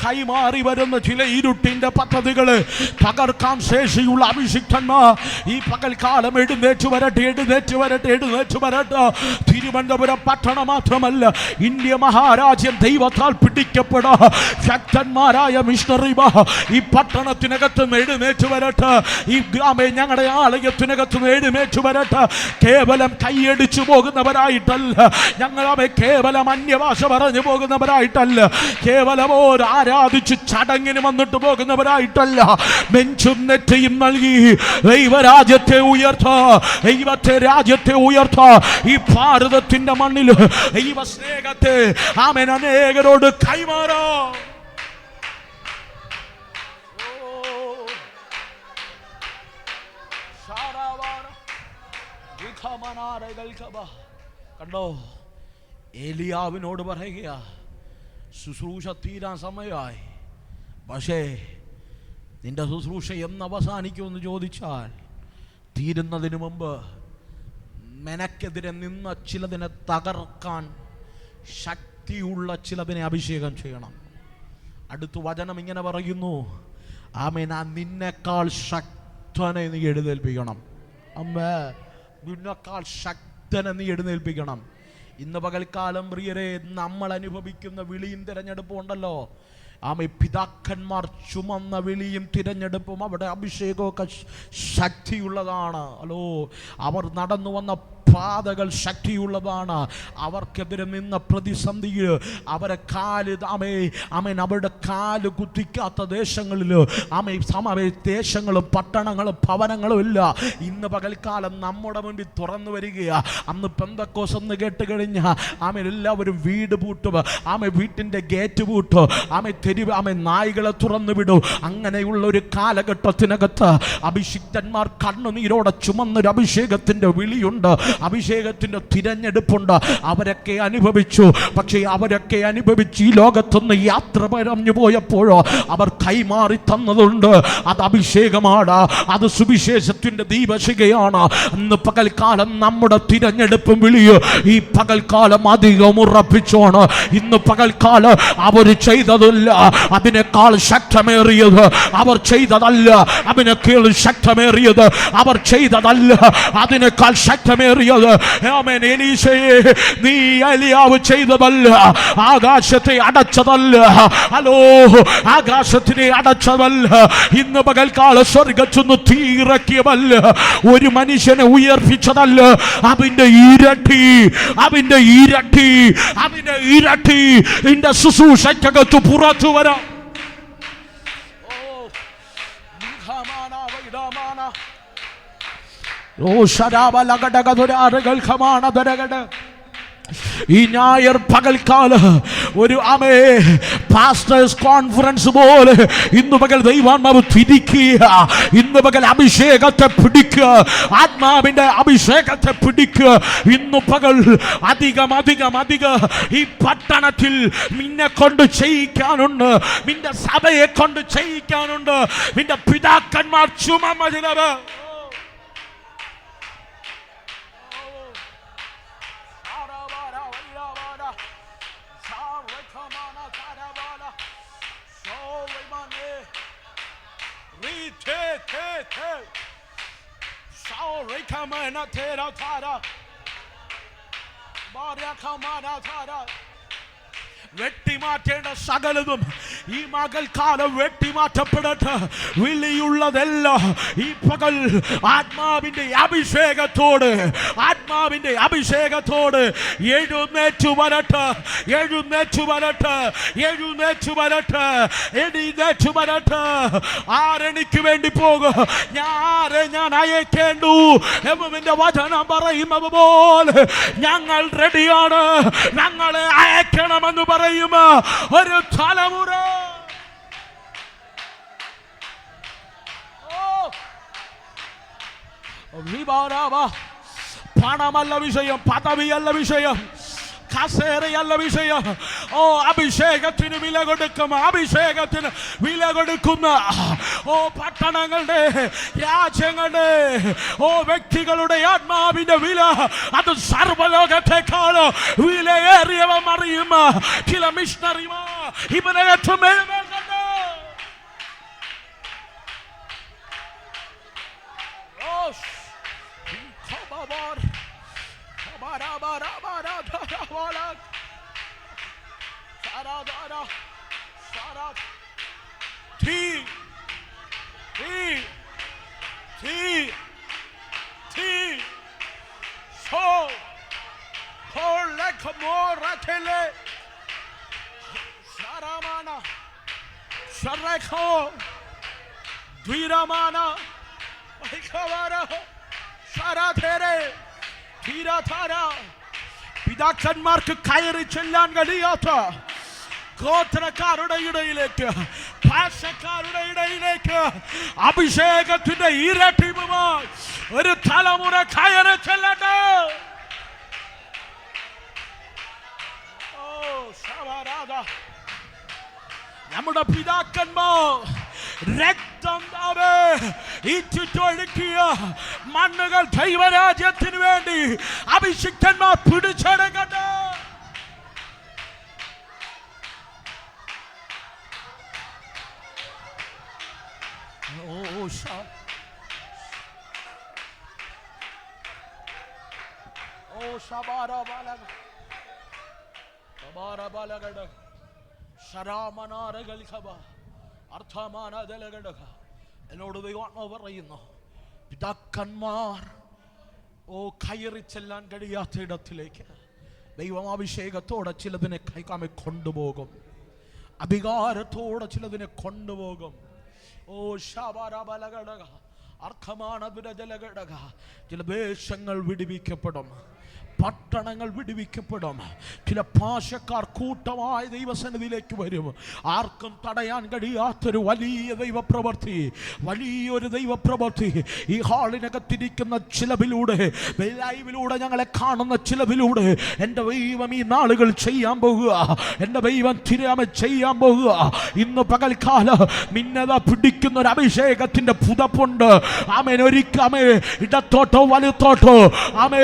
കൈമാറി വരുന്ന ചില ഇരുട്ടിന്റെ പദ്ധതികള് തകർക്കാൻ ശേഷിയുള്ള അഭിഷിക്തന്മാർ ഈ പകൽക്കാലം എഴുന്നേറ്റ് വരട്ടെ. തിരുവനന്തപുരം പട്ടണം മാത്രമല്ല, ഇന്ത്യ മഹാരാജ്യം ദൈവത്താൽ പിടിക്കപ്പെടാ ശക്തന്മാരായ മിഷണറിമാർ ഈ പട്ടണത്തിനകത്ത് എഴുന്നേറ്റ് വരട്ടെ. ഈ ഞങ്ങളുടെ ആലയത്തിനകത്ത് എഴുന്നേറ്റ് വരട്ടെ. കേവലം കൈയടിച്ചു പോകുന്നവരായിട്ടല്ല, ഞങ്ങളെ കേവലം അന്യഭാഷ പറഞ്ഞു പോകുന്നവരായിട്ടല്ല, കേവലം ആരാധിച്ച് ചടങ്ങിന് വന്നിട്ട് പോകുന്നവരായിട്ടല്ല, നെഞ്ചും നെറ്റിയും നൽകി ദൈവരാജ്യത്തെ ഉയർത്ത ഈ ഭാരതത്തിന്റെ മണ്ണിൽ ദൈവ സ്നേഹത്തെ ആമേൻ അനേകരോട് കൈമാറാ. കണ്ടോ, ഏലിയാവിനോട് പറയുക, ശുശ്രൂഷ തീരാൻ സമയമായി, പക്ഷേ നിന്റെ ശുശ്രൂഷ എന്ന് അവസാനിക്കുമെന്ന് ചോദിച്ചാൽ തീരുന്നതിന് മുമ്പ് മെനക്കെതിരെ നിന്ന ചിലതിനെ തകർക്കാൻ ശക്തിയുള്ള ചിലതിനെ അഭിഷേകം ചെയ്യണം. അടുത്ത വചനം ഇങ്ങനെ പറയുന്നു, ആമേൻ, നിന്നെക്കാൾ ശക്തനെ നീ എഴുന്നേൽപ്പിക്കണം. അമ്മേ, നിന്നെക്കാൾ ശക്തനെ നീ എഴുന്നേൽപ്പിക്കണം. ഇന്ന് പകൽക്കാലം പ്രിയരെ നമ്മൾ അനുഭവിക്കുന്ന വിളിയും തിരഞ്ഞെടുപ്പും ഉണ്ടല്ലോ, പിതാക്കന്മാർ ചുമന്ന വിളിയും തിരഞ്ഞെടുപ്പും അവിടെ അഭിഷേകമൊക്കെ ശക്തിയുള്ളതാണ്. ഹലോ, അവർ നടന്നു വന്ന പാതകൾ ശക്തിയുള്ളതാണ്. അവർക്കെതിരെ നിന്ന പ്രതിസന്ധിയിൽ അവരെ അവരുടെ കാല് കുത്തിക്കാത്ത ദേശങ്ങളിൽ ദേശങ്ങളും പട്ടണങ്ങളും ഭവനങ്ങളും ഇല്ല. ഇന്ന് പകൽക്കാലം നമ്മുടെ മുൻപിൽ തുറന്നു വരികയാ. അന്ന് പെന്തക്കോസ് എന്ന് കേട്ട് കഴിഞ്ഞാൽ എല്ലാവരും വീട് പൂട്ടും, വീട്ടിൻ്റെ ഗേറ്റ് പൂട്ടും, നായികളെ തുറന്നു വിടും. അങ്ങനെയുള്ള ഒരു കാലഘട്ടത്തിനകത്ത് അഭിഷിക്തന്മാർ കണ്ണുനീരോടെ ചുമന്നൊരു അഭിഷേകത്തിൻ്റെ വിളിയുണ്ട്, അഭിഷേകത്തിന്റെ തിരഞ്ഞെടുപ്പുണ്ട്. അവരൊക്കെ അനുഭവിച്ചു. പക്ഷേ അവരൊക്കെ അനുഭവിച്ച് ഈ ലോകത്തുനിന്ന് യാത്ര പറഞ്ഞു പോയപ്പോഴോ അവർ കൈമാറി തന്നതുണ്ട്. അത് അഭിഷേകമാണ്, അത് സുവിശേഷത്തിന്റെ ദീപശിഖയാണ്. ഇന്ന് പകൽക്കാലം നമ്മുടെ തിരഞ്ഞെടുപ്പും വിളിയോ ഈ പകൽക്കാലം അധികം ഉറപ്പിച്ചോണ്. ഇന്ന് പകൽക്കാലം അവർ ചെയ്തതല്ല, അതിനേക്കാൾ ശക്തമേറിയത് അവർ ചെയ്തതല്ല, അതിനേക്കാൾ ശക്തമേറിയത് അവർ ചെയ്തതല്ല, അതിനേക്കാൾ ശക്തമേറിയത് എലീശയെ നീ എലിയാവ് ചെയ്തതല്ല, ആകാശത്തെ അടച്ചതല്ല. ഹലോ, ആകാശത്തിനെ അടച്ചതല്ല, ഇന്ന് പകൽക്കാല സ്വർഗ്ഗത്തുനിന്ന് തീയിറക്കിയതല്ല, ഒരു മനുഷ്യനെ ഉയർപ്പിച്ചതല്ല, അതിന്റെ ഇരട്ടി, അതിന്റെ ഇരട്ടി, അതിന്റെ ഇരട്ടി നിന്റെ ശുശ്രൂഷയ്ക്കകത്ത് പുറത്തു വരാം. ഈ ഞായർ പകൽക്കാല ഒരു പാസ്റ്റേഴ്സ് കോൺഫറൻസ് പോലെ ഇന്ന് പകൽ ദൈവാത്മാവ് തിരിക്കുക, ഇന്ന് പകൽ അഭിഷേകത്തെ പിടിക്കുക, ആത്മാവിന്റെ അഭിഷേകത്തെ പിടിക്കുക. ഇന്ന് പകൽ അധികം ഈ പട്ടണത്തിൽ നിന്നെ കൊണ്ട് ചെയ്യിക്കാനുണ്ട്, നിന്റെ സഭയെ കൊണ്ട് ചെയ്യിക്കാനുണ്ട്. നിന്റെ പിതാക്കന്മാർ ചുമന്നതിനത് വെട്ടിമാറ്റേണ്ട സകലതും ഈ മകൽക്കാലം വെട്ടിമാറ്റപ്പെടട്ടെ. വിളിയുള്ളതെല്ലാം ഈ പകൽ ആത്മാവിന്റെ അഭിഷേകത്തോട്, ആത്മാവിന്റെ അഭിഷേകത്തോട് എഴുന്നേറ്റു വരട്ടെ, എഴുന്നേറ്റു വരട്ടെ, എഴുന്നേറ്റു വരട്ടെ, എഴുന്നേറ്റു വരട്ടെ. ആരെനിക്ക് വേണ്ടി പോകും, ആരെ ഞാൻ അയക്കേണ്ടു എന്നുവിന്റെ വചനം പറയുന്നത് പോലെ ഞങ്ങൾ റെഡിയാണ്, ഞങ്ങളെ അയക്കണമെന്ന് പറയുക ഒരു തലമുറ. പണമല്ല വിഷയം, പദവിയല്ല വിഷയം, കസേരയല്ല വിഷയം. അഭിഷേകത്തിന് വില കൊടുക്കും, അഭിഷേകത്തിന് വില കൊടുക്കുന്ന പട്ടണങ്ങളുടെ, രാജ്യങ്ങളുടെ, വ്യക്തികളുടെ ആത്മാവിന്റെ വില അത് സർവലോകത്തെക്കാൾ വിലയേറിയവം അറിയും. ചില മിഷണറിമാർ ഇവനെ പിതാക്കന്മാർക്ക് കയറി ചെല്ലാൻ കഴിയാത്ത ഗോത്രക്കാരുടെ ഇടയിലേക്ക്, ഭാഷക്കാരുടെ ഇടയിലേക്ക് അഭിഷേകത്തിന്റെ ഇരട്ടിപ്പുമായി ഒരു തലമുറ കയറി ചെല്ലട്ടെ. നമ്മുടെ പിതാക്കന്മാർ രക്തം ഈറ്റിട്ടൊഴുക്കിയ മണ്ണുകൾ ദൈവരാജ്യത്തിന് വേണ്ടി അഭിഷിക്തന്മാർ പിടിച്ചെടുക്കട്ടെ. എന്നോട് ദൈവാത്മാവ് പറയുന്നു, പിതാക്കന്മാർ കയറി ചെല്ലാൻ കഴിയാത്ത ഇടത്തിലേക്ക് ദൈവം അഭിഷേകത്തോടെ ചിലതിനെ കൈകാമെ കൊണ്ടുപോകും. അധികാരത്തോടെ ചിലതിനെ കൊണ്ടുപോകും. ചില ദേശങ്ങൾ വിടുവിക്കപ്പെടും, പട്ടണങ്ങൾ വിടുവിക്കപ്പെടും. ചില ഭാഷക്കാർ കൂട്ടമായി ദൈവസന്നിധിയിലേക്ക് വരും. ആർക്കും തടയാൻ കഴിയാത്തൊരു വലിയൊരു ദൈവപ്രവൃത്തി ഈ ഹാളിനകത്തിരിക്കുന്ന ചിലവിലൂടെ, ലൈവിലൂടെ ഞങ്ങളെ കാണുന്ന ചിലവിലൂടെ എൻ്റെ ദൈവം ഈ നാളുകൾ ചെയ്യാൻ പോകുക. എൻ്റെ ദൈവം ചെയ്യാൻ പോകുക. ഇന്ന് പകൽക്കാലം നിന്നത പിടിക്കുന്ന ഒരു അഭിഷേകത്തിന്റെ പുതപ്പുണ്ട്. ആമേൻ. ഒരിക്കമേ ഇടത്തോട്ടോ വലത്തോട്ടോ ആമേ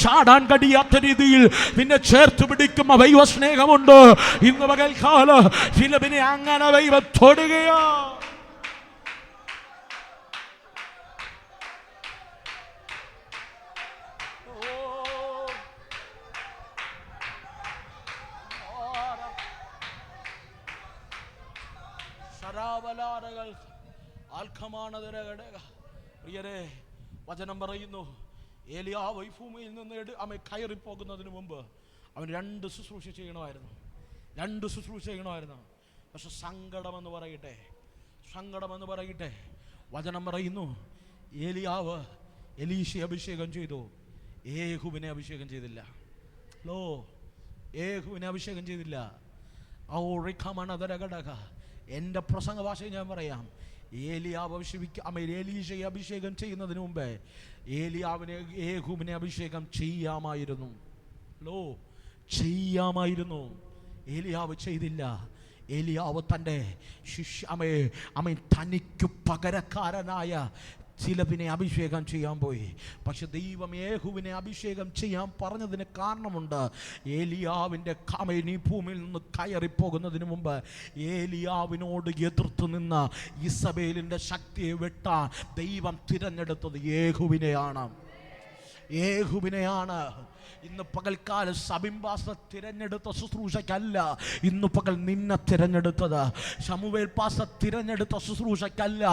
ചാടാൻ കഴിയാത്ത രീതിയിൽ നിന്നെ ചേർത്ത് പിടിക്കുന്ന ദൈവ സ്നേഹമുണ്ട്. ഇന്ന് പകൽക്കാലം ഫിലിപ്പിനെ അങ്ങനെ ദൈവം തൊടുകയോ. പ്രിയരെ, വചനം പറയുന്നു, ഏലിയാവ് ഭൂമിയിൽ നിന്ന് കയറി പോകുന്നതിന് മുമ്പ് അവൻ രണ്ട് ശുശ്രൂഷ ചെയ്യണമായിരുന്നു. പക്ഷെ സങ്കടമെന്ന് പറയട്ടെ, വചനം പറയുന്നു, ഏലിയാവ് എലീശയെ അഭിഷേകം ചെയ്തു, യേഹൂവിനെ അഭിഷേകം ചെയ്തില്ല. എൻ്റെ പ്രസംഗ ഭാഷയിൽ ഞാൻ പറയാം, എലീശയെ അഭിഷേകം ചെയ്യുന്നതിന് മുമ്പേ ഏലിയാവിനെ യേഹൂവിനെ അഭിഷേകം ചെയ്യാമായിരുന്നു. ഏലിയാവ് ചെയ്തില്ല. ഏലിയാവ് തൻ്റെ തനിക്ക് പകരക്കാരനായ ചിലവിനെ അഭിഷേകം ചെയ്യാൻ പോയി. പക്ഷെ ദൈവം യേഹൂവിനെ അഭിഷേകം ചെയ്യാൻ പറഞ്ഞതിന് കാരണമുണ്ട്. ഏലിയാവിൻ്റെ ഈ ഭൂമിയിൽ നിന്ന് കയറിപ്പോകുന്നതിന് മുമ്പ് ഏലിയാവിനോട് എതിർത്ത് നിന്ന ഇസബേലിൻ്റെ ശക്തിയെ വെട്ടാൻ ദൈവം തിരഞ്ഞെടുത്തത് യേഹൂവിനെയാണ്. ഇന്ന് പകൽക്കാലം സബിംബാസ തിരഞ്ഞെടുത്ത ശുശ്രൂഷയ്ക്കല്ല ഇന്ന് പകൽ നിന്നെ തിരഞ്ഞെടുത്തത്. ശമുവേൽ പാസ തിരഞ്ഞെടുത്ത ശുശ്രൂഷയ്ക്കല്ല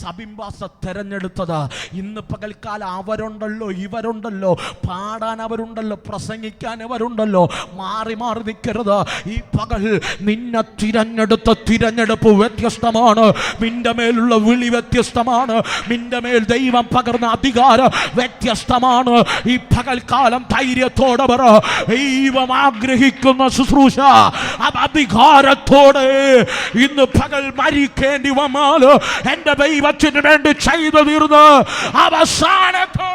സബിംബാസ തിരഞ്ഞെടുത്തത്. ഇന്ന് പകൽക്കാലം അവരുണ്ടല്ലോ, ഇവരുണ്ടല്ലോ, പാടാൻ അവരുണ്ടല്ലോ, പ്രസംഗിക്കാൻ അവരുണ്ടല്ലോ. മാറി നിൽക്കരുത്. ഈ പകൽ നിന്നെ തിരഞ്ഞെടുത്ത തിരഞ്ഞെടുപ്പ് വ്യത്യസ്തമാണ്. നിന്റെ മേലുള്ള വിളി വ്യത്യസ്തമാണ്. നിന്റെ മേൽ ദൈവം പകർന്ന അധികാരം വ്യത്യസ്തമാണ്. ഈ പകൽക്കാലം ധൈര്യത്തോടെ ദൈവം ആഗ്രഹിക്കുന്ന ശുശ്രൂഷ അധികാരത്തോടെ ഇന്ന് പകൽ മരിക്കേണ്ടി വന്നാൽ എന്റെ ദൈവത്തിന് വേണ്ടി ചെയ്തു തീർന്ന അവസാനത്തോ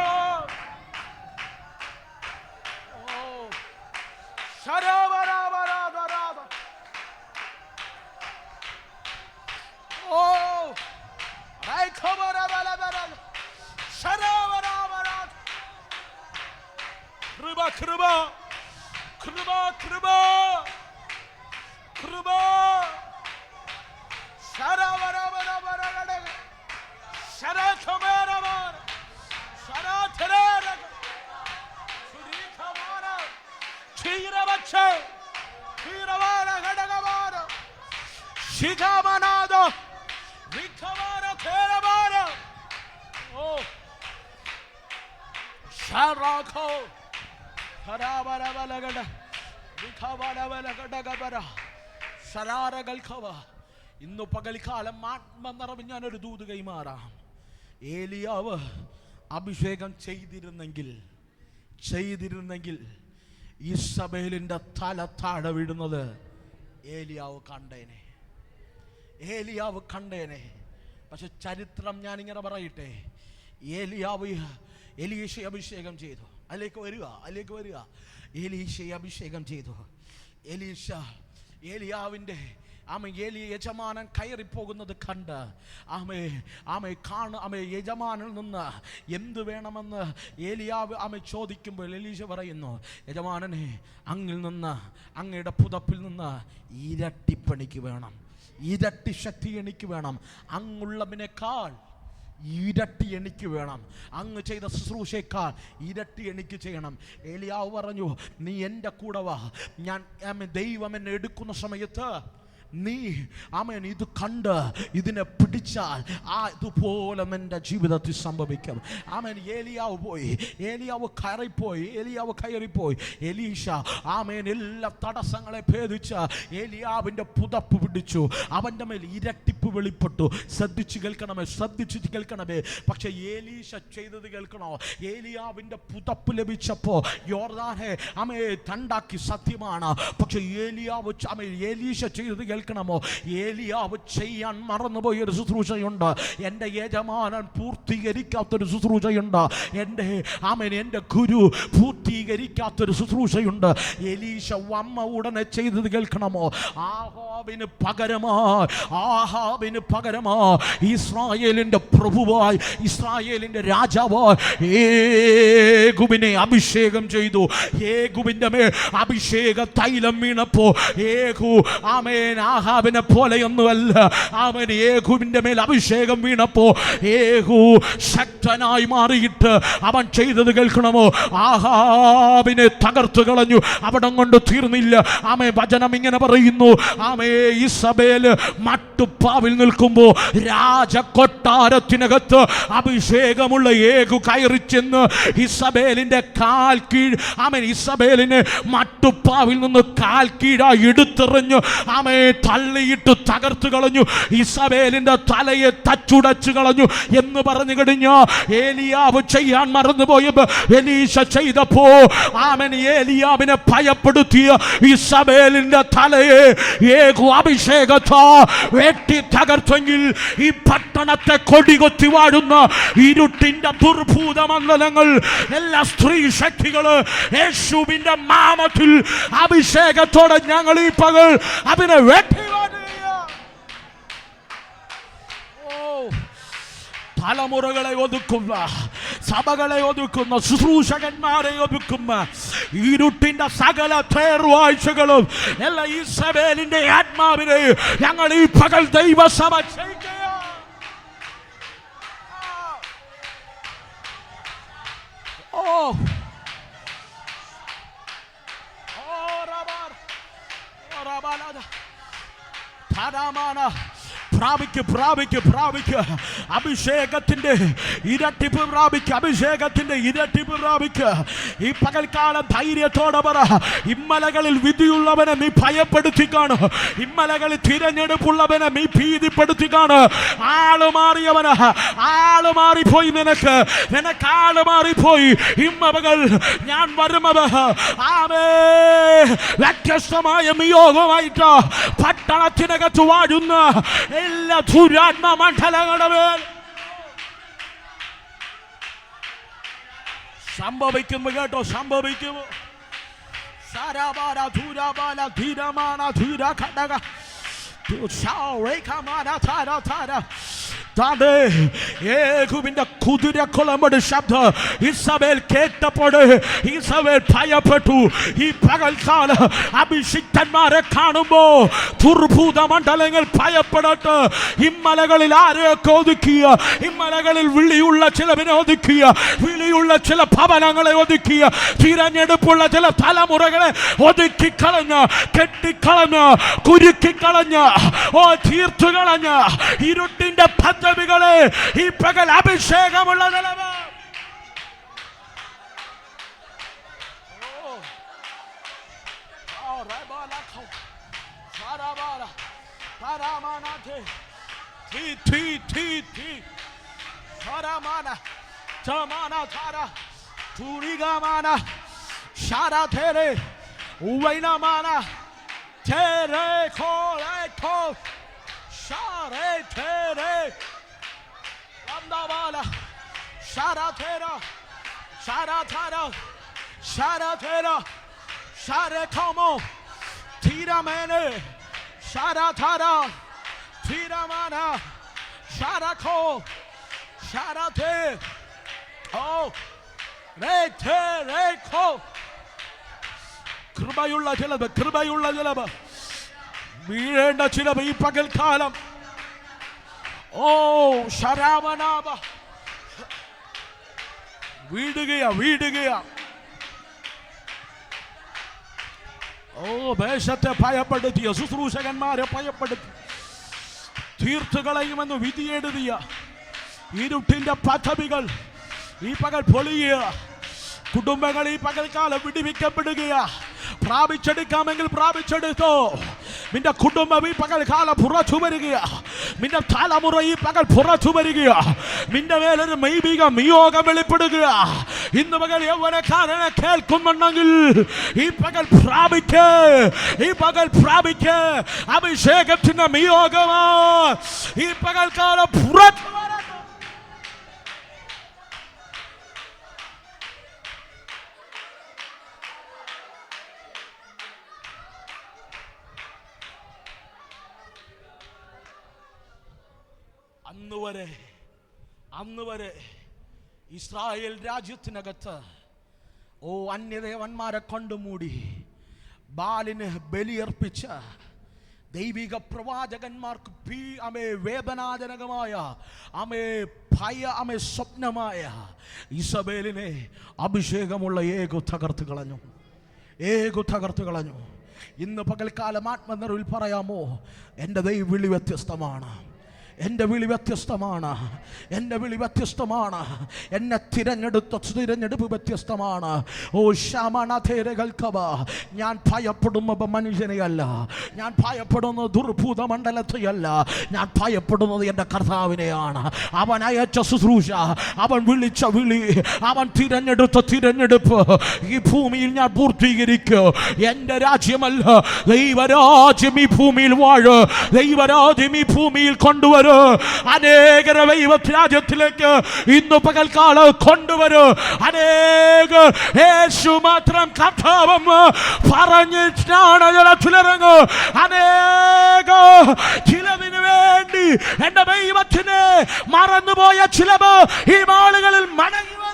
ഇന്ന് പകൽക്കാലം ആത്മ നിറവിൽ ഞാനൊരു ദൂത് കൈമാറാം. ഏലിയാവ് അഭിഷേകം ചെയ്തിരുന്നെങ്കിൽ ഇസബേലിന്റെ തല താഴെ വീഴുന്നത് ഏലിയാവ് കണ്ടേനെ. പക്ഷെ ചരിത്രം ഞാനിങ്ങനെ പറയട്ടെ, എലീശയെ അഭിഷേകം ചെയ്തു. അതിലേക്ക് വരിക. എലീശയെ അഭിഷേകം ചെയ്തു. ഏലിയാവിൻ്റെ യജമാനൻ കയറിപ്പോകുന്നത് കണ്ട് യജമാനിൽ നിന്ന് എന്ത് വേണമെന്ന് ഏലിയാവ് ചോദിക്കുമ്പോൾ എലീശ പറയുന്നു, യജമാനനെ, അങ്ങിൽ നിന്ന്, അങ്ങയുടെ പുതപ്പിൽ നിന്ന് ഇരട്ടിപ്പണിക്ക് വേണം, ഇരട്ടി ശക്തി എനിക്ക് വേണം. അങ്ങുള്ളതിനേക്കാൾ ഇരട്ടി എനിക്ക് വേണം. അങ്ങ് ചെയ്ത ശുശ്രൂഷയേക്കാൾ ഇരട്ടി എനിക്ക് ചെയ്യണം. ഏലിയാവ് പറഞ്ഞു, നീ എൻ്റെ കൂടെ വാ. ദൈവം എന്നെ എടുക്കുന്ന സമയത്ത് നീ ഇത് കണ്ട് ഇതിനെ പിടിച്ചാൽ ഇതുപോലെ നിന്റെ ജീവിതത്തിൽ സംഭവിക്കും. ഏലിയാവ് പോയി, ഏലിയാവ് കയറിപ്പോയി. എലീശ എല്ലാ തടസ്സങ്ങളെ ഭേദിച്ച ഏലിയാവിൻ്റെ പുതപ്പ് പിടിച്ചു. അവൻ്റെ മേൽ ഇരട്ടിപ്പ് വെളിപ്പെട്ടു. ശ്രദ്ധിച്ചു കേൾക്കണമേ. പക്ഷെ ഏലീശ ചെയ്തത് കേൾക്കണോ? ഏലിയാവിൻ്റെ പുതപ്പ് ലഭിച്ചപ്പോൾ യോർദാനെ രണ്ടാക്കി, സത്യമാണ്. പക്ഷെ ഏലീശ ചെയ്തത് കേൾക്കണമോ? ഏലിയാവ് ചെയ്യാൻ മറന്നുപോയൊരു ശുശ്രൂഷയുണ്ട്. എൻ്റെ യജമാനൻ പൂർത്തീകരിക്കാത്തൊരു ശുശ്രൂഷയുണ്ട്. എൻ്റെ ഗുരു പൂർത്തീകരിക്കാത്തൊരു ശുശ്രൂഷയുണ്ട്. എലീശ വമ്മ ഉടനെ ചെയ്തത് കേൾക്കണമോ? ആഹാബിന് പകരമായി ഇസ്രായേലിൻ്റെ പ്രഭുവായി, ഇസ്രായേലിൻ്റെ രാജാവായി യേഹൂവിനെ അഭിഷേകം ചെയ്തു. യേഹൂവിൻ്റെ മേൽ അഭിഷേക തൈലം വീണപ്പോ യേഹൂ ആഹാബിനെ പോലെയൊന്നുമല്ല. യേഹൂവിൻ്റെ മേൽ അഭിഷേകം വീണപ്പോ യേഹൂ ശക്തനായി മാറിയിട്ട് അവൻ ചെയ്തത് കേൾക്കണമോ? ആഹാബിനെ തകർത്തു കളഞ്ഞു. അവിടം കൊണ്ട് തീർന്നില്ല. വചനം ഇങ്ങനെ പറയുന്നു, ഇസബേൽ മട്ടുപ്പാവിൽ നിൽക്കുമ്പോ രാജകൊട്ടാരത്തിനകത്ത് അഭിഷേകമുള്ള യേഹൂ കയറി ചെന്ന് ഇസബേലിന്റെ കാൽ കീഴ് ഇസബേലിനെ മട്ടുപ്പാവിൽ നിന്ന് കാൽ കീഴായി എടുത്തെറിഞ്ഞു തള്ളിയിട്ട് തകർത്തു കളഞ്ഞു. ഇസബേലിന്റെ തലയെ തച്ചുടച്ചു കളഞ്ഞു എന്ന് പറഞ്ഞു കഴിഞ്ഞാ ഏലിയാവ് ചെയ്യാൻ മറന്നുപോയപ്പോ എലീശ ചെയ്തപ്പോ ഏലിയാവിനെ ഭയപ്പെടുത്തിയ ഇസബേലിന്റെ തലയെ യേഹൂ അഭിഷേകത്താ വെട്ടി തകർത്തെങ്കിൽ ഈ പട്ടണത്തെ കൊടികൊത്തി വാഴുന്ന ഇരുട്ടിന്റെ ദുർഭൂത മണ്ഡലങ്ങൾ, എല്ലാ സ്ത്രീ ശക്തികള് യേശുവിന്റെ നാമത്തിൽ അഭിഷേകത്തോടെ ഞങ്ങൾ ഈ പകൽ അതിനെ വെട്ടി തലമുറകളെ ഒതുക്കുന്ന, സഭകളെ ഒതുക്കുന്ന, ശുശ്രൂഷകന്മാരെ ഒതുക്കുന്ന ഇരുട്ടിന്റെ സകല തേർവാഴ്ചകളും എല്ലാ ഇസബേലിന്റെ ആത്മാവിനെ ഞങ്ങൾ ഈ പകൽ ദൈവസഭ പ്രാപിക്ക് അഭിഷേകത്തിന്റെ ഇരട്ടിപ്പ് പ്രാപിക്ക്. ഈ പകൽക്കാലം ധൈര്യത്തോടെ പറ, ഇമ്മലകളിൽ വിധിയുള്ളവനെ നീ ഭയപ്പെടുത്തി കാണു. ഇമ്മലകളിൽ തിരഞ്ഞെടുപ്പുള്ളവനെ നീ ഭീതിപ്പെടുത്തി കാണു. ആള് മാറിപ്പോയി. നിനക്ക് ആള് മാറിപ്പോയി. ഇമ്മകൾ ഞാൻ വരുമവ വ്യത്യസ്തമായ നിയോഗമായിട്ട് പട്ടണത്തിനകത്ത് വാഴുന്ന എല്ലാ ദുരാത്മ മണ്ഡലങ്ങളുടെ മേൽ സംഭവിക്കുന്നു കേട്ടോ, സംഭവിക്കുമോ? സാരാബാല ധൂരാബാല ധീരമാന ധീര ഘടക യേഹൂവിന്റെ കുതിരക്കുളമ്പടി ശബ്ദം ഇസബേൽ കേട്ടപ്പോൾ ഇസബേൽ ഭയപ്പെട്ടു. ഈ പകൽക്കാല അഭിഷിക്തന്മാരെ കാണുമ്പോ ദുർഭൂത മണ്ഡലങ്ങൾ ഭയപ്പെടട്ടെ. ഇമ്മലകളിൽ ആരെയൊക്കെ ഒതുക്കിയ, ഇമ്മലകളിൽ വിളിയുള്ള ചിലവിനെ ഒതുക്കിയ, വിളിയുള്ള ചില ഭവനങ്ങളെ ഒതുക്കിയ, തിരഞ്ഞെടുപ്പുള്ള ചില തലമുറകളെ ഒതുക്കിക്കളഞ്ഞ്, കെട്ടിക്കളഞ്ഞ്, കുരുക്കിക്കളഞ്ഞ്, തീർത്തു കളഞ്ഞ് ഇരുട്ടിന്റെ പദ്ധതികളെ ഈ പകൽ അഭിഷേകമുള്ള നിലവ് Share tere, Ramdabala, Shara tera, Shara tara, Shara tera, Share como, Tira mene, Shara tara, Tira mana, Shara ko, Shara te, oh, re te re ko, Krubayulla jalaba. വീഴേണ്ട ചില ഈ പകൽക്കാലം ഓ ശരാമനാഭ വീടുകയാ. ഓ ദേശത്തെ ഭയപ്പെടുത്തിയ ശുശ്രൂഷകന്മാരെ ഭയപ്പെടുത്തി തീർത്തു കളയുമെന്ന് വിധിയെഴുതിയ ഇരുട്ടിന്റെ പദ്ധതികൾ ഈ പകൽ പൊളിയുക. കുടുംബങ്ങൾ ഈ പകൽക്കാലം വിടുവിക്കപ്പെടുകയാ. പ്രാപിച്ചെടുക്കാമെങ്കിൽ പ്രാപിച്ചെടുത്തോ. നിന്റെ കുടുംബം ഈ പകൽക്കാലം പുറത്തു വരികയാ. നിന്റെ തലമുറ ഈ പകൽ പുറത്തു വരികയാ. നിന്റെ മേലൊരു മൈവിക നിയോഗം വെളിപ്പെടുക. ഇന്ന് പകൽ യൗവനക്കാരനെ കേൾക്കുന്നുണ്ടെങ്കിൽ ഈ പകൽ പ്രാപിക്ക് അഭിഷേകത്തിന്റെ നിയോഗമാ ഈ പകൽക്കാലം പുറത്തു. അന്ന് വരെ ഇസ്രായേൽ രാജ്യത്തിനകത്ത് അന്യദേവന്മാരെ കൊണ്ടുമൂടി ബാലിന് ബലിയർപ്പിച്ച ദൈവിക പ്രവാചകന്മാർക്ക് വേദനാജനകമായ സ്വപ്നമായ ഇസബേലിനെ അഭിഷേകമുള്ള ഏകു തകർത്തു കളഞ്ഞു. ഇന്ന് പകൽക്കാലം ആത്മനിറവിൽ പറയാമോ, എൻ്റെ ദൈവവിളി വ്യത്യസ്തമാണ്. എൻ്റെ വിളി വ്യത്യസ്തമാണ്. എന്നെ തിരഞ്ഞെടുപ്പ് വ്യത്യസ്തമാണ്. ഓ ശമനഥേരകൽക്കവ. ഞാൻ ഭയപ്പെടുന്നത് മനുഷ്യനെയല്ല, ഞാൻ ഭയപ്പെടുന്നത് ദുർഭൂത മണ്ഡലത്തെയല്ല, ഞാൻ ഭയപ്പെടുന്നത് എൻ്റെ കർത്താവിനെയാണ്. അവൻ അയച്ച ശുശ്രൂഷ, അവൻ വിളിച്ച വിളി, അവൻ തിരഞ്ഞെടുപ്പ് ഈ ഭൂമിയിൽ ഞാൻ പൂർത്തീകരിക്കും. എൻ്റെ രാജ്യമല്ല, ദൈവരാജ്യം ഈ ഭൂമിയിൽ വാഴ്. ദൈവരാജ്യം ഈ ഭൂമിയിൽ കൊണ്ടുവരും. അനേകര രാജ്യത്തിലേക്ക് ഇന്ന് പകൽക്കാലം കൊണ്ടുവരും. അനേകർ യേശു മാത്രം കർത്താവെന്ന് പറഞ്ഞിട്ടാണ് ജലത്തിലിറങ്ങും. അനേകർ ചിലവിന് വേണ്ടി എന്റെ ദൈവത്തിനെ മറന്നുപോയ ചിലവ് ഈ നാളുകളിൽ മടങ്ങി വരും.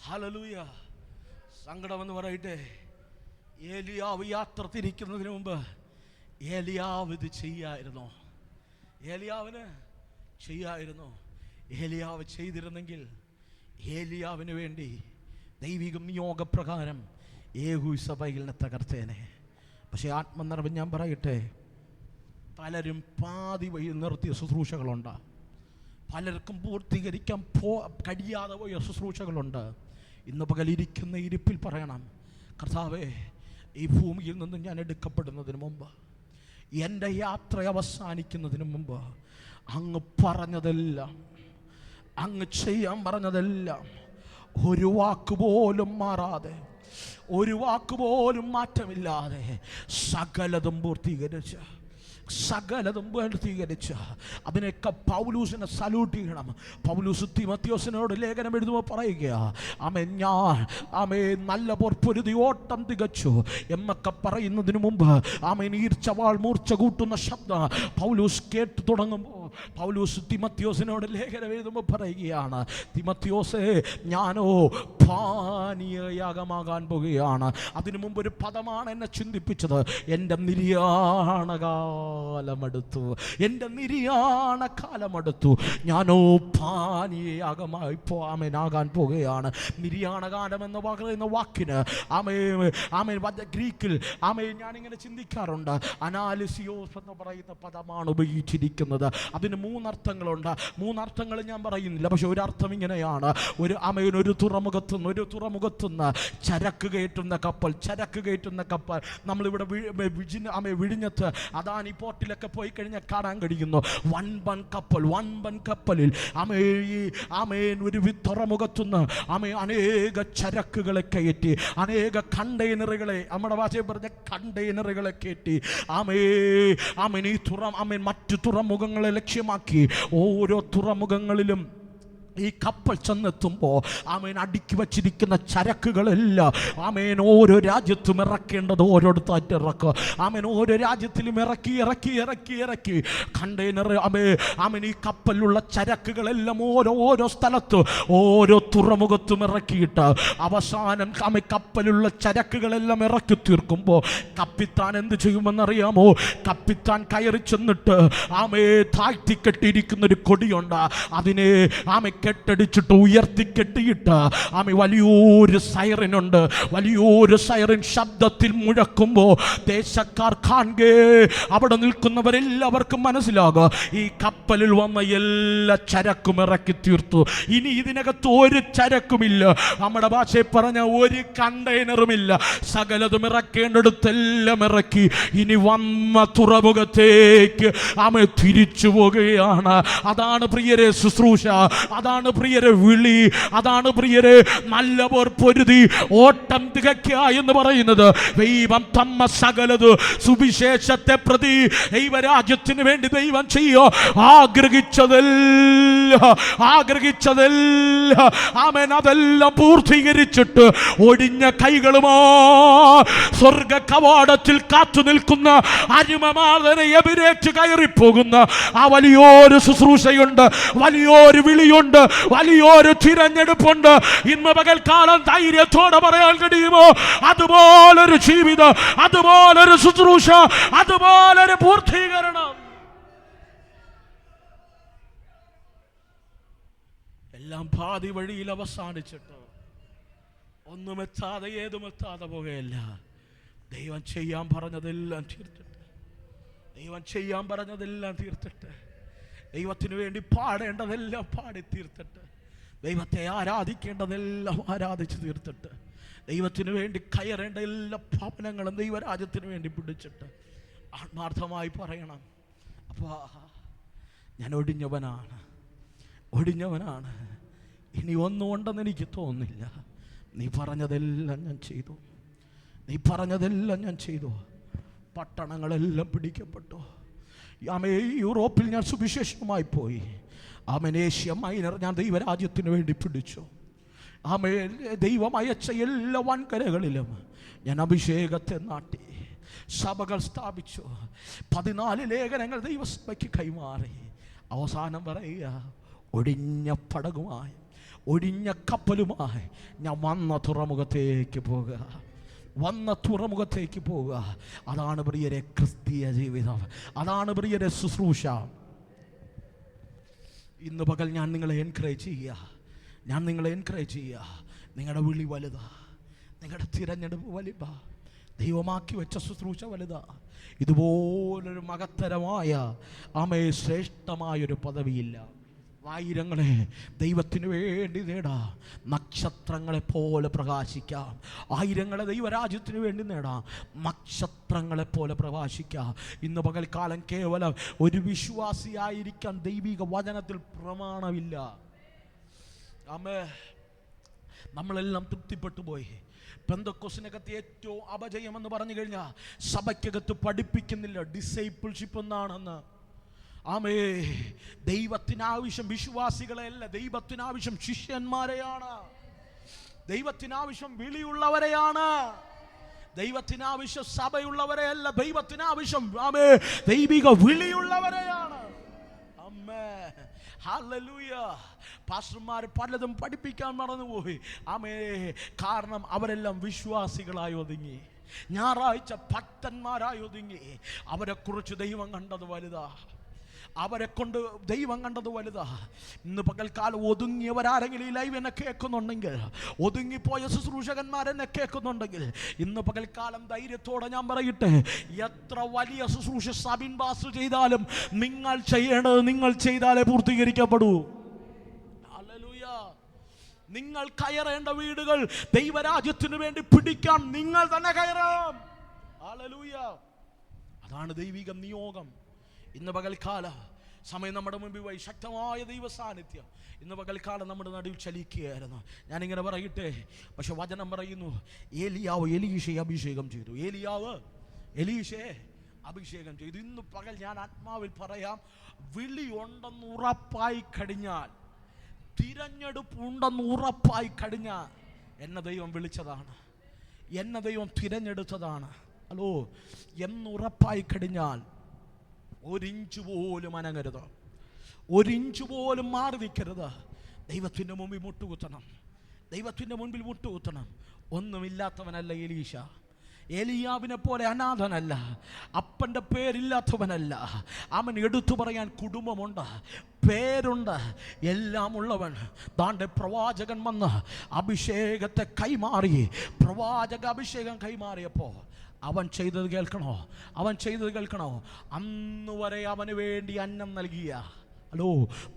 ഹല്ലേലൂയ. സങ്കടമെന്ന് പറയട്ടെ, ഏലിയാവ് യാത്ര തിരിക്കുന്നതിന് മുമ്പ് ഏലിയാവ് ഇത് ചെയ്യായിരുന്നു. ഏലിയാവ് ചെയ്തിരുന്നെങ്കിൽ ഏലിയാവിന് വേണ്ടി ദൈവിക നിയോഗപ്രകാരം യേഹൂ സഭയിലിനെ തകർത്തേനെ. പക്ഷേ ആത്മനിറവ് ഞാൻ പറയട്ടെ, പലരും പാതി വഴി നിർത്തിയ ശുശ്രൂഷകളുണ്ട്. പലർക്കും പൂർത്തീകരിക്കാൻ കഴിയാതെ പോയ ശുശ്രൂഷകളുണ്ട്. ഇന്ന് പകലിരിക്കുന്ന ഇരിപ്പിൽ പറയണം, കർത്താവേ, ഈ ഭൂമിയിൽ നിന്ന് ഞാൻ എടുക്കപ്പെടുന്നതിന് മുമ്പ്, എൻ്റെ യാത്ര അവസാനിക്കുന്നതിന് മുമ്പ് അങ്ങ് പറഞ്ഞതെല്ലാം, അങ്ങ് ചെയ്യാൻ പറഞ്ഞതെല്ലാം ഒരു വാക്കുപോലും മാറാതെ, ഒരു വാക്കുപോലും മാറ്റമില്ലാതെ സകലതും പൂർത്തീകരിച്ച് അതിനൊക്കെ പൗലൂസിനെ സല്യൂട്ട് ചെയ്യണം. പൗലൂസ് തിമോത്തിയോസിനോട് ലേഖനം എഴുതുമ്പോൾ പറയുക, ഞാൻ നല്ല പൊരുതി ഓട്ടം തികച്ചു എന്നൊക്കെ പറയുന്നതിന് മുമ്പ് ഈർച്ചവാൾ മൂർച്ച കൂട്ടുന്ന ശബ്ദം പൗലൂസ് കേട്ടു തുടങ്ങുമ്പോൾ പൗലൂസ് തിമോത്തിയോസിനോട് ലേഖനം എഴുതുമ്പോൾ പറയുകയാണ്, തിമോത്തിയോസേ, ഞാനോ പാനീയയാഗമാകാൻ പോകുകയാണ്. അതിനു മുമ്പ് ഒരു പദമാണ് എന്നെ ചിന്തിപ്പിച്ചത്, എൻ്റെ നിര്യാണകാലമെടുത്തു, എൻ്റെ നിര്യാണകാലമെടുത്തു. ഞാനോ പാനീയയാഗമായി ആകാൻ പോകുകയാണ്. നിര്യാണകാലം എന്ന് പറയുന്ന വാക്കിന് ഗ്രീക്കിൽ ഞാനിങ്ങനെ ചിന്തിക്കാറുണ്ട്, അനാലിസിയോസ് എന്ന് പറയുന്ന പദമാണ് ഉപയോഗിച്ചിരിക്കുന്നത്. അതിന് മൂന്നർത്ഥങ്ങളുണ്ട്. മൂന്നർത്ഥങ്ങൾ ഞാൻ പറയുന്നില്ല, പക്ഷെ ഒരർത്ഥം ഇങ്ങനെയാണ്, ഒരു തുറമുഖത്തുനിന്ന് ചരക്ക് കയറ്റുന്ന കപ്പൽ നമ്മളിവിടെ വിഴിഞ്ഞത്ത് അദാനി പോർട്ടിലൊക്കെ പോയി കഴിഞ്ഞാൽ കാണാൻ കഴിയുന്നു. വൻപൻ കപ്പലിൽ ഒരു തുറമുഖത്തുനിന്ന് അനേക ചരക്കുകളെ കയറ്റി, അനേക കണ്ടെയ്നറുകളെ, നമ്മുടെ ഭാഷയിൽ പറഞ്ഞ കണ്ടെയ്നറുകളെ കയറ്റി മറ്റു തുറമുഖങ്ങളെ ലക്ഷ്യമാക്കി ഓരോ തുറമുഖങ്ങളിലും ഈ കപ്പൽ ചെന്നെത്തുമ്പോൾ ആമേൻ അടുക്കി വച്ചിരിക്കുന്ന ചരക്കുകളെല്ലാം ആമേൻ ഓരോ രാജ്യത്തും ഇറക്കേണ്ടത് ഓരോരുത്തായിട്ട് ഇറക്കുക. ആമേൻ ഓരോ രാജ്യത്തിലും ഇറക്കി കണ്ടെയ്നർ ആമേൻ ഈ കപ്പലിലുള്ള ചരക്കുകളെല്ലാം ഓരോ സ്ഥലത്ത് ഓരോ തുറമുഖത്തും ഇറക്കിയിട്ട് അവസാനം കപ്പലിലുള്ള ചരക്കുകളെല്ലാം ഇറക്കി തീർക്കുമ്പോൾ കപ്പിത്താൻ എന്ത് ചെയ്യുമെന്നറിയാമോ? കപ്പിത്താൻ കയറി ചെന്നിട്ട് താഴ്ത്തിക്കെട്ടിയിരിക്കുന്നൊരു കൊടിയുണ്ട്, അതിനെ കെട്ടടിച്ചിട്ട് ഉയർത്തിക്കെട്ടിയിട്ട് വലിയൊരു സൈറനുണ്ട്. വലിയൊരു സൈറൻ ശബ്ദത്തിൽ മുഴക്കുമ്പോൾ ദേശക്കാർ കാണുകേ അവിടെ നിൽക്കുന്നവരെല്ലാവർക്കും മനസ്സിലാകുക ഈ കപ്പലിൽ വന്ന എല്ലാ ചരക്കും ഇറക്കി തീർത്തു. ഇനി ഇതിനകത്ത് ഒരു ചരക്കുമില്ല, നമ്മുടെ ഭാഷയിൽ പറഞ്ഞ ഒരു കണ്ടെയ്നറുമില്ല. സകലതും ഇറക്കേണ്ടടുത്തെല്ലാം ഇറക്കി ഇനി വന്ന തുറമുഖത്തേക്ക് തിരിച്ചു പോകുകയാണ്. അതാണ് പ്രിയരെ ശുശ്രൂഷ, അതാണ് പ്രിയരെ വിളി, അതാണ് പ്രിയരെ നല്ലവർ പൊരുതി ഓട്ടം തികയ്ക്കുക എന്ന് പറയുന്നത്. ദൈവം തമ്മ സകലത് സുവിശേഷത്തെ പ്രതി ദൈവരാജ്യത്തിന് വേണ്ടി ദൈവം ചെയ്യോ ആഗ്രഹിച്ചതെല്ലാം ആമേൻ അതെല്ലാം പൂർത്തീകരിച്ചിട്ട് ഒടിഞ്ഞ കൈകളുമാ സ്വർഗ കവാടത്തിൽ കാത്തു നിൽക്കുന്ന അരുമമാതനെ എതിരേറ്റ് കയറിപ്പോകുന്ന ആ വലിയൊരു ശുശ്രൂഷയുണ്ട്, വലിയൊരു വിളിയുണ്ട്, വലിയൊരു തിരഞ്ഞെടുപ്പുണ്ട്. ഇന്ന് പകൽക്കാലം ധൈര്യത്തോടെ പറയാൻ കഴിയുമോ? അതുപോലൊരു ജീവിതം, അതുപോലൊരു ശുശ്രൂഷ, അതുപോലൊരു പൂർത്തീകരണം. എല്ലാം പാതി വഴിയിൽ അവസാനിച്ചിട്ട് ഒന്നും എത്താതെ ഏതും എത്താതെ പോകുകയല്ല. ദൈവം ചെയ്യാൻ പറഞ്ഞതെല്ലാം തീർത്തിട്ട്, ദൈവം ചെയ്യാൻ പറഞ്ഞതെല്ലാം തീർത്തിട്ട്, ദൈവത്തിന് വേണ്ടി പാടേണ്ടതെല്ലാം പാടി തീർത്തിട്ട്, ദൈവത്തെ ആരാധിക്കേണ്ടതെല്ലാം ആരാധിച്ച് തീർത്തിട്ട്, ദൈവത്തിന് വേണ്ടി കയറേണ്ട എല്ലാ ഭവനങ്ങളും ദൈവരാജ്യത്തിന് വേണ്ടി പിടിച്ചിട്ട് ആത്മാർത്ഥമായി പറയണം, അപ്പോൾ ഞാൻ ഒടിഞ്ഞവനാണ്, ഇനി ഒന്നും ഉണ്ടെന്ന് എനിക്ക് തോന്നുന്നില്ല. നീ പറഞ്ഞതെല്ലാം ഞാൻ ചെയ്തു. പട്ടണങ്ങളെല്ലാം പിടിക്കപ്പെട്ടു. യൂറോപ്പിൽ ഞാൻ സുവിശേഷമായി പോയി. ഏഷ്യ മൈനർ ഞാൻ ദൈവരാജ്യത്തിന് വേണ്ടി പിടിച്ചു. ദൈവം അയച്ച എല്ലാ വൻകരകളിലും ഞാൻ അഭിഷേകത്തെ നാട്ടി, സഭകൾ സ്ഥാപിച്ചു, 14 ലേഖനങ്ങൾ ദൈവസഭയ്ക്ക് കൈമാറി. അവസാനം പറയുക, ഒടിഞ്ഞ പടകുമായി ഒടിഞ്ഞ കപ്പലുമായി ഞാൻ വന്ന തുറമുഖത്തേക്ക് പോകുക. അതാണ് പ്രിയരെ ക്രിസ്തീയ ജീവിതം, അതാണ് പ്രിയരെ ശുശ്രൂഷ. ഇന്ന് പകൽ ഞാൻ നിങ്ങളെ എൻകറേജ് ചെയ്യുക. നിങ്ങളുടെ വിളി വലുതാ, നിങ്ങളുടെ തിരഞ്ഞെടുപ്പ് വലുതാ, ദൈവമാക്കി വെച്ച ശുശ്രൂഷ വലുതാ. ഇതുപോലൊരു മഹത്തരമായ ശ്രേഷ്ഠമായൊരു പദവിയില്ല. ആയിരങ്ങളെ ദൈവത്തിന് വേണ്ടി നേടാം, നക്ഷത്രങ്ങളെ പോലെ പ്രകാശിക്കാം. ആയിരങ്ങളെ ദൈവരാജ്യത്തിന് വേണ്ടി നേടാം, നക്ഷത്രങ്ങളെ പോലെ പ്രകാശിക്കാം. ഇന്ന് പകൽക്കാലം കേവലം ഒരു വിശ്വാസിയായിരിക്കാൻ ദൈവിക വചനത്തിൽ പ്രമാണമില്ല. നമ്മളെല്ലാം തൃപ്തിപ്പെട്ടു പോയി. പെന്തക്കോസ്തിനകത്ത് ഏറ്റവും അപജയമെന്ന് പറഞ്ഞു കഴിഞ്ഞാൽ സഭയ്ക്കകത്ത് പഠിപ്പിക്കുന്നില്ല ഡിസൈപ്പിൾഷിപ്പ് എന്നാണെന്ന്. ദൈവത്തിനാവശ്യം വിശ്വാസികളെയല്ല, ദൈവത്തിനാവശ്യം ശിഷ്യന്മാരെയാണ്, ദൈവത്തിനാവശ്യം വിളിയുള്ളവരെയാണ്, ദൈവത്തിനാവശ്യം സഭയുള്ളവരെയല്ല, ദൈവത്തിനാവശ്യം ദൈവിക വിളിയുള്ളവരെയാണ്. ഹല്ലേലൂയ. പാസ്റ്റർമാർ പലതും പഠിപ്പിക്കാൻ മറന്നുപോയി. കാരണം അവരെല്ലാം വിശ്വാസികളായി ഒതുങ്ങി, ഞായറാഴ്ച ഭക്തന്മാരായി ഒതുങ്ങി. അവരെക്കുറിച്ച് ദൈവം കണ്ടത് വലുതാ, അവരെ കൊണ്ട് ദൈവം കണ്ടത് വലുതാ. ഇന്ന് പകൽക്കാലം ഒതുങ്ങിയവരാരെങ്കിലും ഈ ലൈവ് എന്നെ കേൾക്കുന്നുണ്ടെങ്കിൽ, ഒതുങ്ങിപ്പോയ ശുശ്രൂഷകന്മാരെന്നെ കേൾക്കുന്നുണ്ടെങ്കിൽ, ഇന്ന് പകൽക്കാലം ധൈര്യത്തോടെ ഞാൻ പറയട്ടെ, എത്ര വലിയ ശുശ്രൂഷ സബിൻ ബാസ് ചെയ്താലും നിങ്ങൾ ചെയ്യേണ്ടത് നിങ്ങൾ ചെയ്താലേ പൂർത്തീകരിക്കപ്പെടൂ. ഹല്ലേലൂയ. നിങ്ങൾ കയറേണ്ട വീടുകൾ ദൈവരാജ്യത്തിന് വേണ്ടി പിടിക്കാൻ നിങ്ങൾ തന്നെ കയറാം. ഹല്ലേലൂയ. അതാണ് ദൈവിക നിയോഗം. ഇന്ന് പകൽക്കാല സമയം നമ്മുടെ മുമ്പിൽ പോയി ശക്തമായ ദൈവ സാന്നിധ്യം ഇന്ന് പകൽക്കാലം നമ്മുടെ നടുവിൽ ചലിക്കുകയായിരുന്നു. ഞാനിങ്ങനെ പറയട്ടെ, പക്ഷെ വചനം പറയുന്നു ഏലിയാവ് എലീശയെ അഭിഷേകം ചെയ്തു. എലീശയെ അഭിഷേകം ചെയ്തു. ഇന്ന് പകൽ ഞാൻ ആത്മാവിൽ പറയാം, വിളി ഉണ്ടെന്ന് ഉറപ്പായി കഴിഞ്ഞാൽ തിരഞ്ഞെടുപ്പ് ഉണ്ടെന്ന് ഉറപ്പായി കഴിഞ്ഞാൽ എന്നെ ദൈവം വിളിച്ചതാണ്, എന്നെ ദൈവം തിരഞ്ഞെടുത്തതാണ്. ഹലോ, എന്നുറപ്പായി കഴിഞ്ഞാൽ ഒരിഞ്ച് പോലും അനങ്ങരുത്, ഒരിഞ്ച് പോലും മാറി നിൽക്കരുത്. ദൈവത്തിൻ്റെ മുമ്പിൽ മുട്ടുകുത്തണം, ദൈവത്തിൻ്റെ മുൻപിൽ മുട്ടുകുത്തണം. ഒന്നുമില്ലാത്തവനല്ല എലീശ. ഏലിയാവിനെ പോലെ അനാഥനല്ല, അപ്പൻ്റെ പേരില്ലാത്തവനല്ല. അവൻ എടുത്തു പറയാൻ കുടുംബമുണ്ട്, പേരുണ്ട്, എല്ലാം ഉള്ളവൻ. താണ്ടെ പ്രവാചകൻ വന്ന് അഭിഷേകത്തെ കൈമാറി, പ്രവാചക അഭിഷേകം കൈമാറിയപ്പോൾ അവൻ ചെയ്തത് കേൾക്കണോ? അവൻ ചെയ്തത് കേൾക്കണോ? അന്ന് വരെ അവന് വേണ്ടി അന്നം നൽകിയ, ഹലോ,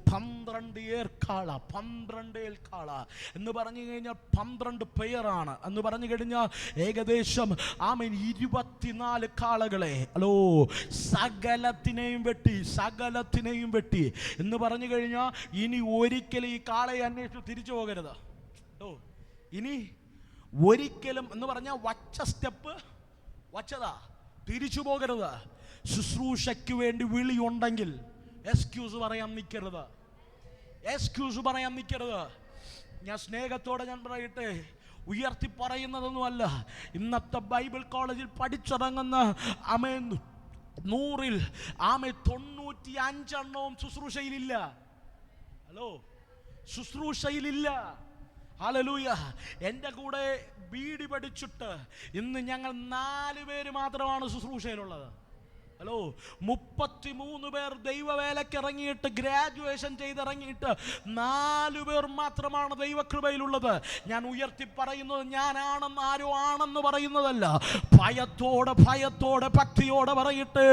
12 ഏർക്കാള, 12 ഏൽക്കാള എന്ന് പറഞ്ഞു കഴിഞ്ഞാൽ 12 പേരാണ് എന്ന് പറഞ്ഞു കഴിഞ്ഞാൽ ഏകദേശം 24 കാളകളെ, ഹലോ, സകലത്തിനെയും വെട്ടി എന്ന് പറഞ്ഞു കഴിഞ്ഞാൽ ഇനി ഒരിക്കലും ഈ കാളയെ അന്വേഷിച്ച് തിരിച്ചു പോകരുത്. ഓ, ഇനി ഒരിക്കലും എന്ന് പറഞ്ഞാൽ വച്ച സ്റ്റെപ്പ് വച്ചതാ, തിരിച്ചു പോകരുത്. ശുശ്രൂഷയ്ക്ക് വേണ്ടി വിളിയുണ്ടെങ്കിൽ എക്സ്ക്യൂസ് പറയാൻ നിൽക്കരുത്, എക്സ്ക്യൂസ് പറയാൻ നിൽക്കരുത്. ഞാൻ സ്നേഹത്തോടെ ഞാൻ പറയട്ടെ, ഉയർത്തി പറയുന്നതൊന്നുമല്ല. ഇന്നത്തെ ബൈബിൾ കോളേജിൽ പഠിച്ചിറങ്ങുന്ന 100-ൽ 95 ശുശ്രൂഷയിലില്ല. ഹലോ, ശുശ്രൂഷയിലില്ല. ഹല്ലേലൂയ. എൻ്റെ കൂടെ ബീഡി പഠിച്ചിട്ട് ഇന്ന് ഞങ്ങൾ 4 പേര് മാത്രമാണ് ശുശ്രൂഷയിലുള്ളത്. ഹലോ, 33 പേർ ദൈവവേലയ്ക്ക് ഇറങ്ങിയിട്ട്, ഗ്രാജുവേഷൻ ചെയ്തിറങ്ങിയിട്ട് 4 പേർ മാത്രമാണ് ദൈവകൃപയിലുള്ളത്. ഞാൻ ഉയർത്തി പറയുന്നത് ഞാനാണെന്ന് ആരോ ആണെന്ന് പറയുന്നതല്ല, ഭയത്തോടെ ഭക്തിയോടെ പറയിട്ട്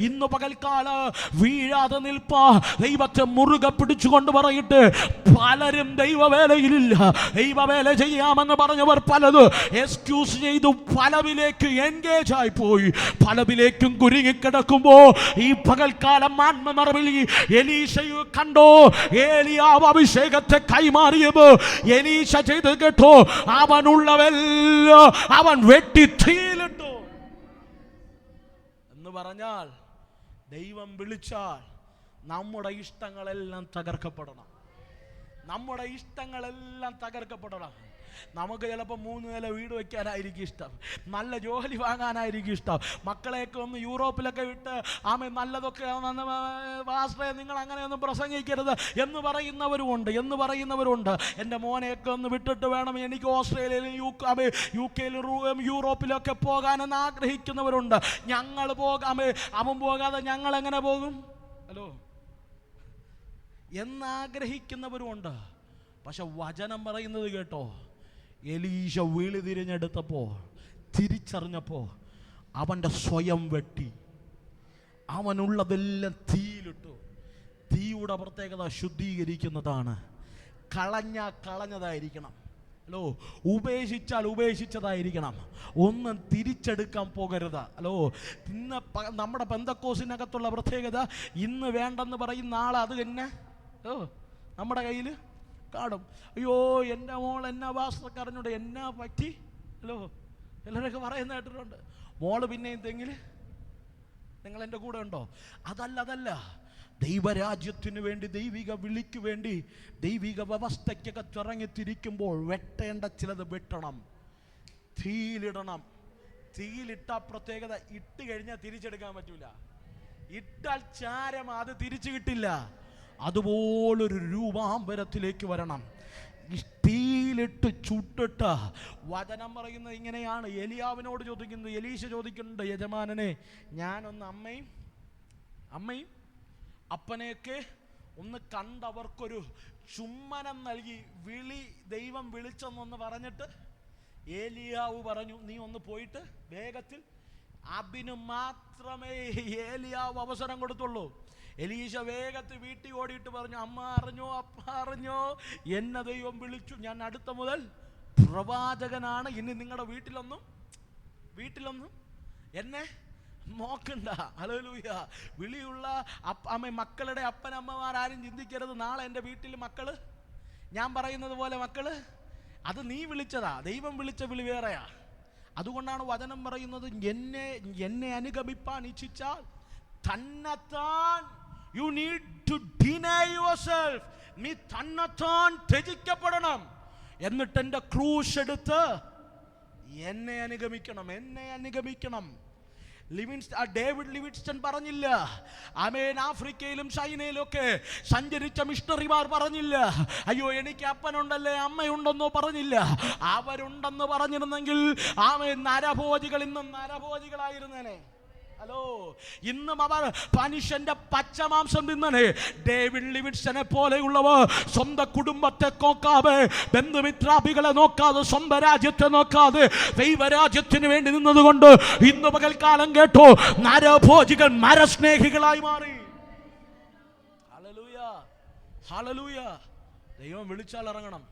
ഇന്ന് പകൽക്കാല വീഴാതെ നിൽപ്പാ, ദൈവത്തെ മുറുകെ പിടിച്ചുകൊണ്ട് പറയിട്ട്. പലരും ദൈവവേലയിലില്ല, ദൈവവേല ചെയ്യാമെന്ന് പറഞ്ഞവർ പലത് എക്സ്ക്യൂസ് ചെയ്തു പലവിലേക്ക് എൻഗേജ് ആയി പോയി, പലവിലേക്കും കുരുങ്ങിക്കിട ഈ പകൽക്കാലം ആത്മനിറവിൽ എലീശയെ കണ്ടോ? ഏലിയാവ് അഭിഷേകത്തെ കൈമാറിയത് എലീശ ചെയ്ത് കേട്ടോ? അവനുള്ളവെല്ലാം അവൻ വെട്ടി തീയിലിട്ടു എന്ന് പറഞ്ഞാൽ, ദൈവം വിളിച്ചാൽ നമ്മുടെ ഇഷ്ടങ്ങളെല്ലാം തകർക്കപ്പെടണം, നമ്മുടെ ഇഷ്ടങ്ങളെല്ലാം തകർക്കപ്പെടണം. നമുക്ക് ചിലപ്പോൾ 3 നില വീട് വയ്ക്കാനായിരിക്കും ഇഷ്ടം, നല്ല ജോലി വാങ്ങാനായിരിക്കും ഇഷ്ടം, മക്കളെയൊക്കെ ഒന്ന് യൂറോപ്പിലൊക്കെ വിട്ട് നല്ലതൊക്കെ വാസ്ത്രേ നിങ്ങൾ അങ്ങനെയൊന്നും പ്രസംഗിക്കരുത് എന്ന് പറയുന്നവരുണ്ട്. എൻ്റെ മോനെയൊക്കെ ഒന്ന് വിട്ടിട്ട് വേണം എനിക്ക് ഓസ്ട്രേലിയയിലും UK-യിലും യൂറോപ്പിലൊക്കെ പോകാനെന്ന് ആഗ്രഹിക്കുന്നവരുണ്ട്. ഞങ്ങൾ അവൻ പോകാതെ ഞങ്ങൾ എങ്ങനെ പോകും? ഹലോ, എന്നാഗ്രഹിക്കുന്നവരുമുണ്ട്. പക്ഷെ വചനം പറയുന്നത് കേട്ടോ, എലീശ വിളി തിരിഞ്ഞെടുത്തപ്പോൾ, തിരിച്ചറിഞ്ഞപ്പോൾ അവൻ്റെ സ്വയം വെട്ടി, അവനുള്ളതെല്ലാം തീയിലിട്ടു. തീയുടെ പ്രത്യേകത ശുദ്ധീകരിക്കുന്നതാണ്. കളഞ്ഞതായിരിക്കണം. ഹലോ, ഉപേക്ഷിച്ചതായിരിക്കണം. ഒന്നും തിരിച്ചെടുക്കാൻ പോകരുത്. ഹലോ, ഇന്ന് നമ്മുടെ പെന്തക്കോസിനകത്തുള്ള പ്രത്യേകത, ഇന്ന് വേണ്ടെന്ന് പറയും നാളെ അത് തന്നെ നമ്മുടെ കയ്യിൽ കാണും. അയ്യോ, എൻ്റെ മോൾ എന്നാ വാസ്ത്രക്ക് അറിഞ്ഞൂടെ, എന്നാ പറ്റി? ഹലോ, എല്ലാവരൊക്കെ പറയുന്ന കേട്ടിട്ടുണ്ട്. മോള് പിന്നെയും തെങ്ങിൽ, നിങ്ങൾ എൻ്റെ കൂടെ ഉണ്ടോ? അതല്ല. ദൈവരാജ്യത്തിന് വേണ്ടി, ദൈവിക വിളിക്ക് വേണ്ടി, ദൈവിക വ്യവസ്ഥയ്ക്കൊക്കെ തിറങ്ങിത്തിരിക്കുമ്പോൾ വെട്ടേണ്ട ചിലത് വെട്ടണം, തീയിലിടണം. തീയിലിട്ട പ്രത്യേകത, ഇട്ട് കഴിഞ്ഞാൽ തിരിച്ചെടുക്കാൻ പറ്റൂല. ഇട്ടാൽ ചാരം അത് തിരിച്ചു കിട്ടില്ല. അതുപോലൊരു രൂപാന്തരത്തിലേക്ക് വരണം. തീയിലിട്ട് ചുട്ടിട്ട് വചനം പറയുന്നത് ഇങ്ങനെയാണ്. എലിയാവിനോട് ചോദിക്കുന്നത്, എലീശ ചോദിക്കുന്നുണ്ട്, യജമാനനെ, ഞാനൊന്ന് അമ്മയും അപ്പനെയൊക്കെ ഒന്ന് കണ്ടവർക്കൊരു ചുമ്മനം നൽകി ദൈവം വിളിച്ചെന്നൊന്ന് പറഞ്ഞിട്ട് ഏലിയാവ് പറഞ്ഞു, നീ ഒന്ന് പോയിട്ട് വേഗത്തിൽ. അതിന് മാത്രമേ ഏലിയാവ് അവസരം കൊടുത്തുള്ളൂ. എലീശ വേഗത്തിൽ വീട്ടിൽ ഓടിയിട്ട് പറഞ്ഞു, അമ്മ അറിഞ്ഞോ, അപ്പ അറിഞ്ഞോ, എന്നെ ദൈവം വിളിച്ചു, ഞാൻ അടുത്ത മുതൽ പ്രവാചകനാണ്, ഇനി നിങ്ങളുടെ വീട്ടിലൊന്നും എന്നെ നോക്കണ്ട. ഹല്ലേലൂയ. വിളിയുള്ള മക്കളുടെ അപ്പനമ്മമാരും ചിന്തിക്കരുത്, നാളെ എൻ്റെ വീട്ടിൽ മക്കള് ഞാൻ പറയുന്നത് പോലെ മക്കള്, അത് നീ വിളിച്ചതാ, ദൈവം വിളിച്ച വിളി വേറെയാ. അതുകൊണ്ടാണ് വചനം പറയുന്നത്, എന്നെ അനുഗമിപ്പാൻ ഇച്ഛിച്ചാൽ തന്നെത്താൻ You need to deny yourself. നീ തന്നെത്താൻ ത്യജിക്കപ്പെടണം. എന്നിട്ട് എൻ്റെ ക്രൂശ് എടുത്ത് എന്നെ അനുഗമിക്കണം. ഡേവിഡ് ലിവിങ്സ്റ്റൺ പറഞ്ഞില്ല. ആമേൻ. ആഫ്രിക്കയിലും ചൈനയിലും ഒക്കെ സഞ്ചരിച്ച മിഷണറിമാർ പറഞ്ഞില്ല, അയ്യോ എനിക്ക് അപ്പനുണ്ടല്ലേ അമ്മയുണ്ടെന്നോ പറഞ്ഞില്ല. അവരുണ്ടെന്ന് പറഞ്ഞിരുന്നെങ്കിൽ ആമേൻ നരഭോജികൾ ഇന്നും നരഭോജികളായിരുന്നേനെ. ഹലോ, ഇന്നും അവർ മനുഷ്യന്റെ പച്ചമാംസം തിന്നനെ. ഡേവിഡ് ലിവിങ്സ്റ്റനെ പോലെയുള്ളവർ സ്വന്തം കുടുംബത്തെ നോക്കാതെ, ബന്ധുമിത്രാഭികളെ നോക്കാതെ, സ്വന്തം രാജ്യത്തെ നോക്കാതെ ദൈവരാജ്യത്തിന് വേണ്ടി നിന്നതുകൊണ്ട് ഇന്ന് പകൽക്കാലം കേട്ടോ, നരഭോജികൾ മരസ്നേഹികളായി മാറി. Hallelujah, hallelujah. ദൈവം വിളിച്ചാൽ ഇറങ്ങണം.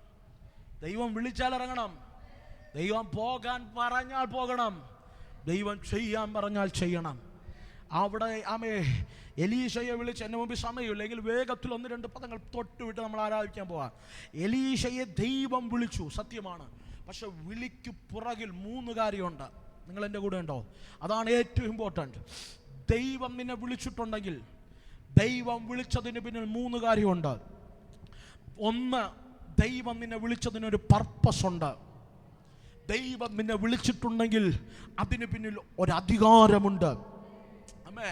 ദൈവം പോകാൻ പറഞ്ഞാൽ പോകണം. ദൈവം ചെയ്യാൻ പറഞ്ഞാൽ ചെയ്യണം. അവിടെ എലീശയെ വിളിച്ച്, എന്നെ മുമ്പ് സമയമില്ലെങ്കിൽ വേഗത്തിൽ 1-2 പദങ്ങൾ തൊട്ടുവിട്ട് നമ്മൾ ആരാധിക്കാൻ പോവാം. എലീശയെ ദൈവം വിളിച്ചു, സത്യമാണ്. പക്ഷെ വിളിക്ക് പുറകിൽ 3 കാര്യമുണ്ട്. നിങ്ങൾ എൻ്റെ കൂടെ ഉണ്ടോ? അതാണ് ഏറ്റവും ഇമ്പോർട്ടൻറ്റ്. ദൈവം നിന്നെ വിളിച്ചിട്ടുണ്ടെങ്കിൽ, ദൈവം വിളിച്ചതിന് പിന്നിൽ 3 കാര്യമുണ്ട്. ഒന്ന്, ദൈവം നിന്നെ വിളിച്ചതിനൊരു പർപ്പസ് ഉണ്ട്. ദൈവം നിന്നെ വിളിച്ചിട്ടുണ്ടെങ്കിൽ അതിന് പിന്നിൽ ഒരു അധികാരമുണ്ട്. അമ്മേ,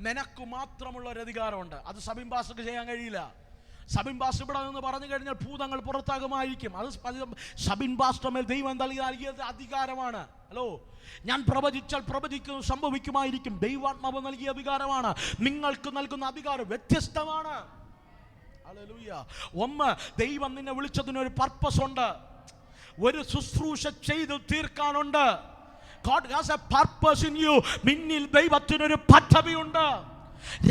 നിനക്ക് മാത്രമുള്ള ഒരു അധികാരമുണ്ട്. അത് സബിൻ പാസ്റ്റർക്ക് ചെയ്യാൻ കഴിയില്ല. സബിൻ പാസ്റ്റർ ഇവിടെ നിന്ന് പറഞ്ഞു കഴിഞ്ഞാൽ ഭൂതങ്ങൾ പുറത്താകുമായിരിക്കും. അത് സബിൻ പാസ്റ്റർ മേൽ ദൈവം നൽകിയത് അധികാരമാണ്. ഹലോ, ഞാൻ പ്രവചിച്ചാൽ പ്രവചിക്കുന്നത് സംഭവിക്കുമായിരിക്കും. ദൈവാത്മാവ് നൽകിയ അധികാരമാണ്. നിങ്ങൾക്ക് നൽകുന്ന അധികാരം വ്യത്യസ്തമാണ്. ഹല്ലേലൂയ. ഒന്ന്, ദൈവം നിന്നെ വിളിച്ചതിനൊരു പർപ്പസ് ഉണ്ട്. ഒരു ശുശ്രൂഷ ചെയ്ത് തീർക്കാനുണ്ട്. God has a purpose in you. നിന്നിൽ ദൈവത്തിനൊരു പദ്ധതിയുണ്ട്.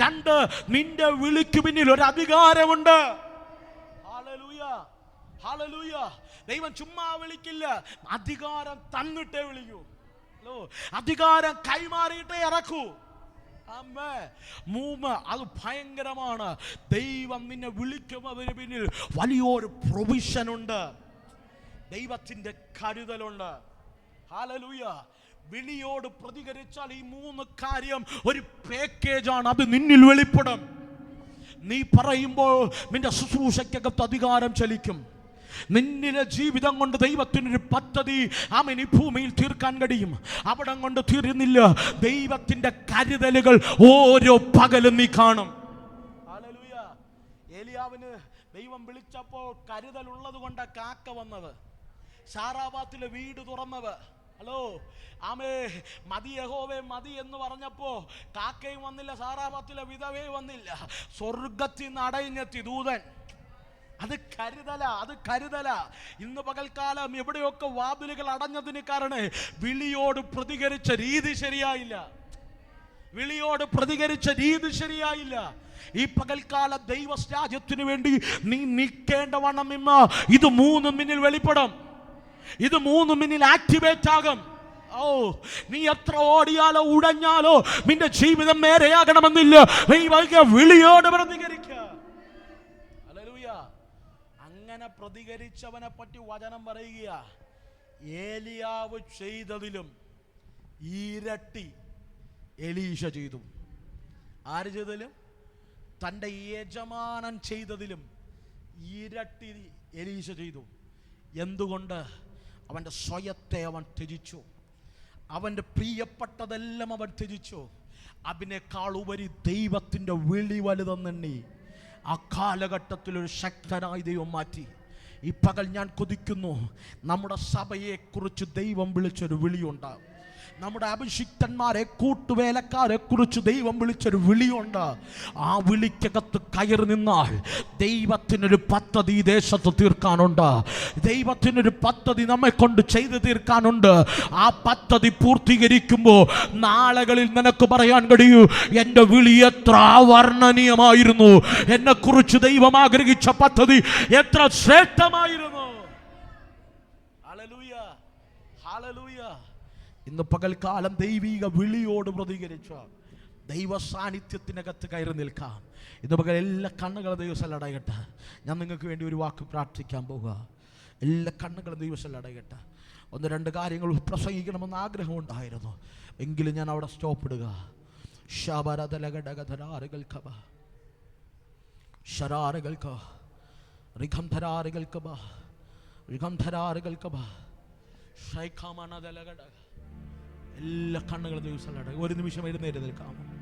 2, നിന്റെ വിളിക്ക് പിന്നിൽ ഒരു അധികാരമുണ്ട്. Hallelujah, hallelujah. ദൈവം ചുമ്മാ വിളിക്കില്ല, അധികാരം തന്നിട്ടേ വിളിക്കൂ. അധികാരം കൈമാറിയിട്ടേ ഇറക്കൂ. അമ്മേ, 3, അത് ഭയങ്കരമാണ്. ദൈവം നിന്നെ വിളിക്കുന്നതിന് പിന്നിൽ വലിയൊരു പ്രൊവിഷൻ ഉണ്ട്. ദൈവത്തിന്റെ കരുതലുണ്ട്. ഹല്ലേലൂയ. വിളിയോട് പ്രതികരിച്ചാൽ ഈ 3 കാര്യം ഒരു പാക്കേജാണ്. അത് നിന്നിൽ വെളിപ്പെടും. നീ പറയുമ്പോൾ നിന്റെ ശുശ്രൂഷയ്ക്കകത്ത് അധികാരം ചലിക്കും. നിന്നിലെ ജീവിതം കൊണ്ട് ദൈവത്തിനൊരു പദ്ധതി ആമേൻ ഈ ഭൂമിയിൽ തീർക്കാൻ കഴിയും. അവിടം കൊണ്ട് തീരുന്നില്ല. ദൈവത്തിന്റെ കരുതലുകൾ ഓരോ പകലും നീ കാണും. ഹല്ലേലൂയ. ഏലിയാവിന് ദൈവം വിളിച്ചപ്പോൾ കരുതൽ ഉള്ളത് കൊണ്ട് കാക്ക വന്നത്, സാറാബാത്തിലെ വീട് തുറന്നത്. ഹലോ, ആമേ, മതി യഹോവേ മതി എന്ന് പറഞ്ഞപ്പോ കാക്കയും വന്നില്ല, സാറാബാത്തിലെ വിധവേ വന്നില്ല. സ്വർഗത്തിൽ നിന്ന് അടയിഞ്ഞെത്തി ദൂതൻ. അത് കരുതല. ഇന്ന് പകൽക്കാലം എവിടെയൊക്കെ വാതിലുകൾ അടഞ്ഞതിന് കാരണം വിളിയോട് പ്രതികരിച്ച രീതി ശരിയായില്ല. ഈ പകൽക്കാല ദൈവരാജ്യത്തിന് വേണ്ടി നീ നിൽക്കേണ്ടവണ്ണം നിന്ന് ഇത് 3 മിന്നിൽ വെളിപ്പെടും. ഇത് 3 മിന്നിൽ ആക്ടിവേറ്റ് ആകും. നീ എത്ര ഓടിയാലോ ഉടഞ്ഞാലോ നിന്റെ ജീവിതം നേരെയാകണമെന്നില്ല. വിളിയോട് പ്രതികരിക്കുക. ഹല്ലേലൂയ. അങ്ങനെ പ്രതികരിച്ചവനെ പറ്റി വചനം പറയുക, ഏലിയാവ് ചെയ്തതിലും ഇരട്ടി എലീശ ചെയ്തു. ആര് ചെയ്തതിലും? തൻ്റെ യജമാനൻ ചെയ്തതിലും ഇരട്ടി എലീശ ചെയ്തു. എന്തുകൊണ്ട്? അവൻ്റെ സ്വയത്തെ അവൻ ത്യജിച്ചു. അവൻ്റെ പ്രിയപ്പെട്ടതെല്ലാം അവൻ ത്യജിച്ചു. അതിനേക്കാൾ ഉപരി ദൈവത്തിൻ്റെ വിളി വലുതെന്നെണ്ണി ആ കാലഘട്ടത്തിൽ ഒരു ശക്തനായി ദൈവം മാറ്റി. ഈ പകൽ ഞാൻ കൊതിക്കുന്നു, നമ്മുടെ സഭയെക്കുറിച്ച് ദൈവം വിളിച്ചൊരു വിളിയുണ്ട്. നമ്മുടെ അഭിഷിക്തന്മാരെ, കൂട്ടുവേലക്കാരെ കുറിച്ച് ദൈവം വിളിച്ചൊരു വിളിയുണ്ട്. ആ വിളിക്കകത്ത് കയറി നിന്നാൽ ദൈവത്തിനൊരു പദ്ധതി ഈ ദേശത്ത് തീർക്കാനുണ്ട്. ദൈവത്തിനൊരു പദ്ധതി നമ്മെ കൊണ്ട് ചെയ്തു തീർക്കാനുണ്ട്. ആ പദ്ധതി പൂർത്തീകരിക്കുമ്പോൾ നാളുകളിൽ നിനക്ക് പറയാൻ കഴിയൂ, എൻ്റെ വിളി എത്ര അവർണ്ണനീയമായിരുന്നു, എന്നെ കുറിച്ച് ദൈവം ആഗ്രഹിച്ച പദ്ധതി എത്ര ശ്രേഷ്ഠമായിരുന്നു. Hallelujah, hallelujah. ഇന്ന് പകൽക്കാലം ദൈവിക വിളിയോട് പ്രതികരിച്ച ദൈവ സാന്നിധ്യത്തിനകത്ത് കയറി നിൽക്കാം. ഇന്ന് പകൽ എല്ലാ കണ്ണുകളും ദൈവസ്ഥലം അടയട്ടെ. ഞാൻ നിങ്ങൾക്ക് വേണ്ടി ഒരു വാക്ക് പ്രാർത്ഥിക്കാൻ പോകുക. എല്ലാ കണ്ണുകളും ദൈവസ്ഥലം അടയട്ടെ. 1-2 കാര്യങ്ങൾ പ്രസംഗിക്കണമെന്ന് ആഗ്രഹമുണ്ടായിരുന്നു, എങ്കിലും ഞാൻ അവിടെ സ്റ്റോപ്പ് ഇടുക. ശരാറുകൾക്ക് റിഖംധരാറുകൾക്ക് ബാ റിഖംധരാറുകൾക്ക് ബാ ഷൈഖാമണദലഗട എല്ലാ കണ്ണുകളും ദിവസം ഒരു നിമിഷം എഴുന്നേറ്റ് നിൽക്കാമോ?